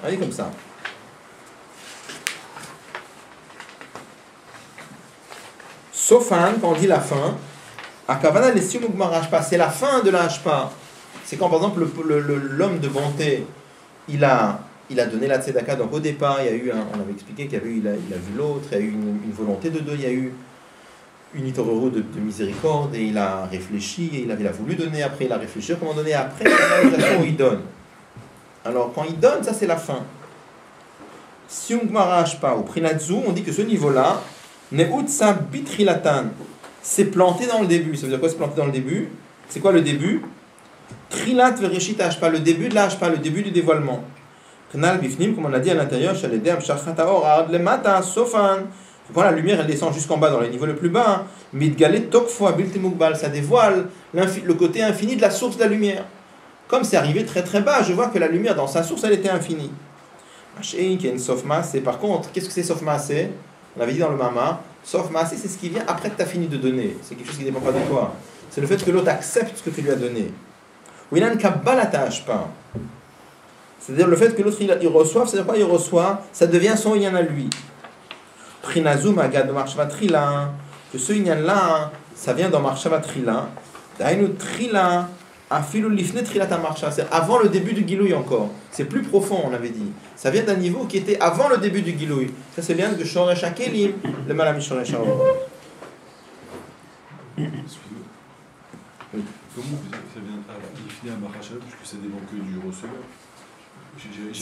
Allez comme ça. Sofan, quand on dit la fin, Akavana Lesium Ugmar Hashpa, c'est la fin de la Hashpa. C'est quand par exemple l'homme de bonté, il a donné la tzedaka, donc au départ il y a eu on avait expliqué qu'il y avait eu, il a vu l'autre, il y a eu une volonté de deux, il y a eu une itororo de miséricorde, et il a réfléchi, et il a voulu donner, après il a réfléchi comment donner, après où il donne. Alors quand il donne, ça c'est la fin. Si on ne pas au Prinatzu, on dit que ce niveau-là, Neutsa Bitrilatan, c'est planté dans le début. Ça veut dire quoi, c'est planté dans le début? C'est quoi le début? Trilat Vereshit Hashpa, le début de la Hashpa, le début du dévoilement. Prenal bifnim, comme on a dit à l'intérieur, shaledem shachat haor ad lemata sofan. Quand la lumière elle descend jusqu'en bas dans les niveaux les plus bas, midgalet tokfo abilti mugbal, ça dévoile le côté infini de la source de la lumière. Comme c'est arrivé très très bas, je vois que la lumière dans sa source elle était infinie. Et par contre, qu'est-ce que c'est sof maaseh? On avait dit dans le Mama, sof maaseh c'est ce qui vient après que tu as fini de donner. C'est quelque chose qui ne dépend pas de toi. C'est le fait que l'autre accepte ce que tu lui as donné. Ou il a une kabbala pas. C'est-à-dire le fait que l'autre il reçoive, c'est-à-dire quoi il reçoit, ça devient son inyan à lui. Prinazum agad marshava trila, que ce inyan là, ça vient dans marshava trila. Dainu trila, afilu lifne trila ta marcha, c'est avant le début du gilouï encore. C'est plus profond, on avait dit. Ça vient d'un niveau qui était avant le début du gilouï. Ça c'est bien de shoresh hakelim, le malami shoresh haor. Comment ça vient il finit à Marachal, puisque ça dépend que du receveur.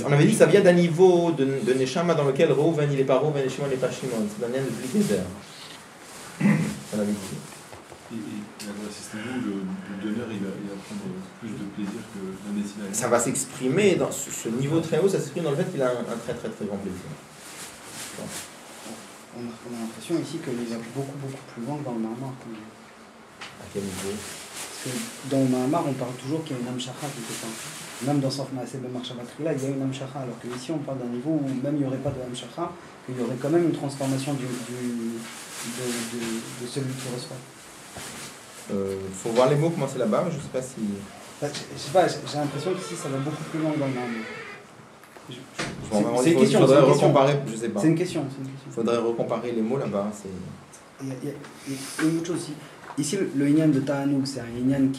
On avait dit que ça vient d'un niveau de Neshama dans lequel Reuven il n'est pas Reuven et Shimon n'est pas Shimon. C'est d'un lien de Bligeder. On avait dit. Et à ce niveau, le donneur il va prendre plus de plaisir que l'indécimal. Ça va s'exprimer dans ce niveau très haut, ça s'exprime dans le fait qu'il a un très très très grand plaisir. On a l'impression ici qu'il va beaucoup plus loin que dans le Mahamar. À quel niveau? Parce que dans le Mahamar, on parle toujours qu'il y a une Amshacha quelque part. Même dans Sof Maaseh Ben Marshava Trila, il y a une Amshacha, alors que ici on parle d'un niveau où même il n'y aurait pas de Amshacha, qu'il y aurait quand même une transformation de celui qui reçoit. Faut voir les mots, comment c'est là-bas, mais je ne sais pas si... Je sais pas, j'ai l'impression qu'ici ça va beaucoup plus loin dans le Mahamar. C'est une question, faudrait recomparer, je sais pas. C'est une question. Il faudrait recomparer les mots là-bas. Il y a une autre chose aussi. Ici, le Inyan de Ta'anoug, c'est un Inyan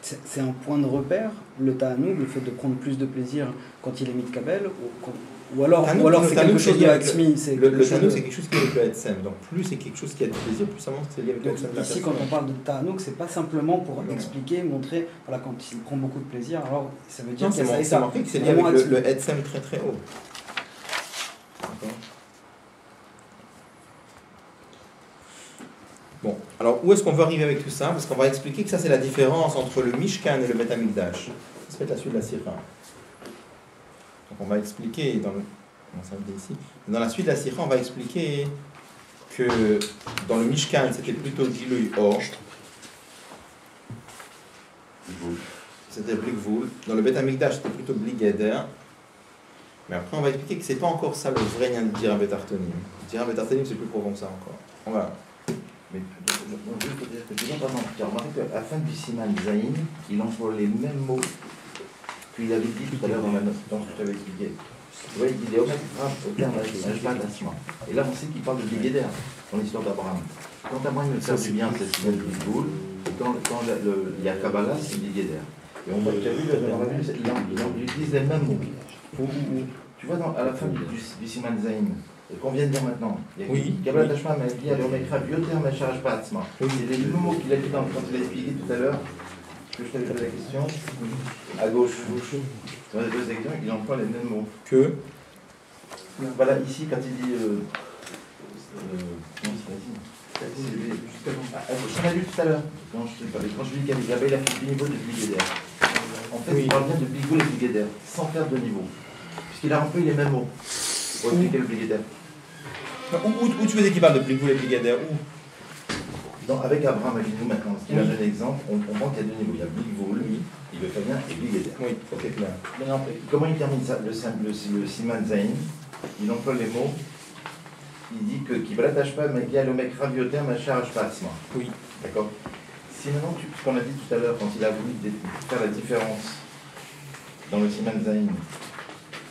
c'est un point de repère, le Ta'anoug, le fait de prendre plus de plaisir quand il est Mitkabel, ou alors c'est quelque chose de Hatzmi. Le Ta'anoug, c'est quelque chose qui est avec le Hetzem. Donc plus c'est quelque chose qui a de plaisir, plus ça montre que c'est lié avec le Hetzem. Ici, quand on parle de Ta'anoug, c'est pas simplement pour expliquer, montrer, voilà, quand il prend beaucoup de plaisir, alors ça veut dire que c'est marqué que c'est lié avec le Hetzem très très haut. D'accord. Bon, alors où est-ce qu'on veut arriver avec tout ça? Parce qu'on va expliquer que ça c'est la différence entre le Mishkan et le Bet Hamikdash. Ça fait la suite de la Sira. Donc on va expliquer dans la suite de la Sira, on va expliquer que dans le Mishkan c'était plutôt Giluy Or. C'était Blikvul. Dans le Bet Hamikdash c'était plutôt Bligeder. Mais après on va expliquer que c'est pas encore ça le vrai lien de Dira Bet Artonim. Dira Bet Artonim c'est plus profond que ça encore. On va. Mais je peux dire que tu as remarqué qu'à la fin du Siman Zayin, il emploie les mêmes mots qu'il avait dit tout à l'heure dans ce que je t'avais expliqué. Vous voyez, il dit au terme avec l'Ashbal. Et là, on sait qu'il parle de Bligeder dans l'histoire d'Abraham. Quand Abraham veut faire du bien, c'est Siman Bligboul. Quand il y a Kabbalah, c'est Bligeder. Et on a déjà vu, il utilise les mêmes mots. Tu vois, à la fin du Siman Zayin, qu'on vient de dire maintenant, il y a Kabbalah Tashma, mais il y a le Mekra, Bioter, Machar, Patzma. C'est les mêmes mots qu'il a dit quand il a expliqué tout à l'heure, que je t'avais posé la question, à gauche. Quand il a posé la question, il emploie les mêmes mots. Que voilà, ici, quand il dit. Comment c'est dit je l'ai lu tout à l'heure, quand je dis qu'Abel a fait 10 niveaux de Bligeder. En fait, il parle bien de Bligboul et Bligeder, sans faire de niveau. Puisqu'il a rempli les mêmes mots pour expliquer le Bligeder. Où tu veux dire qu'il parle de Blikvul et Bligeder? Où? Avec Abraham Avinu maintenant, parce qu'il a donné l'exemple, on comprend qu'il y a deux niveaux. Il y a Blikvul, il veut faire bien, et Bligeder. Oui, c'est clair. Maintenant, comment il termine ça, le Siman Zayin? Il emploie les mots. Il dit que Kibbalat Hashpa, Magia, Lomek, Ravioter, Machar, Hashpa, Asma. Oui. D'accord. Si maintenant, ce qu'on a dit tout à l'heure, quand il a voulu faire la différence dans le Siman Zayin,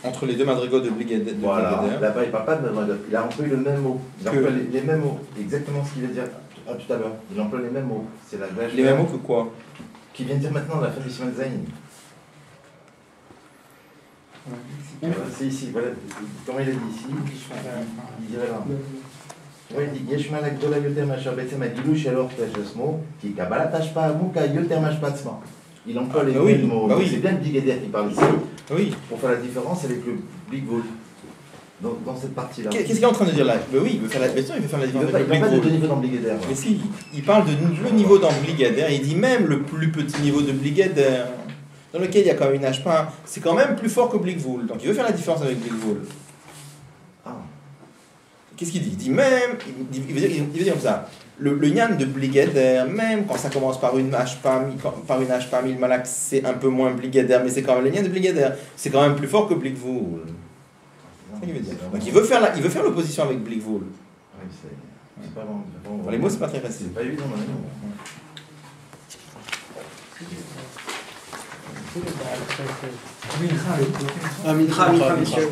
entre les deux madrigaux de Bligeder. Voilà, là-bas il ne parle pas de madrigot, il a employé le même mot. Il emploie les mêmes mots, exactement ce qu'il veut dire tout à l'heure. Il emploie les mêmes mots. C'est la vache. Les mêmes mots que quoi? Qui vient de dire maintenant la fin du Siman Zayin. C'est ici, voilà. Comment il a dit ici? Il dirait là. Oui, il dit Yeshma Gdola Yoter Machar Betsem Adilou Shalor Tachasmo, qui Kabbalat Hashpa Muka Yoter Mashpatzma. Il emploie les mêmes mots. C'est bien le Bligeder qui parle ici. Oui. Pour faire la différence avec le Blikvul. Dans cette partie-là. Qu'est-ce qu'il est en train de dire là? Oui, il veut faire la différence. Il veut faire la différence. Il ne parle pas de deux niveaux dans Bligeder. Mais si, il parle de deux niveaux dans Bligeder. Il dit même le plus petit niveau de Bligeder. dans lequel il y a quand même une Hashpa, c'est quand même plus fort que Blikvoul. Donc il veut faire la différence avec Blikvoul. Ah, Qu'est-ce qu'il dit? Il dit même, il veut dire comme ça, le Nyan de Bligeder, même quand ça commence par une Hashpa, mille malak, c'est un peu moins Bligeder, mais c'est quand même le Nyan de Bligeder, c'est quand même plus fort que Blikvoul. C'est ça qu'il veut dire. Donc il veut faire l'opposition avec Blikvoul. oui, c'est pas bon. Dans les mots, c'est pas très facile. C'est pas évident dans les mots. Mincha, messieurs.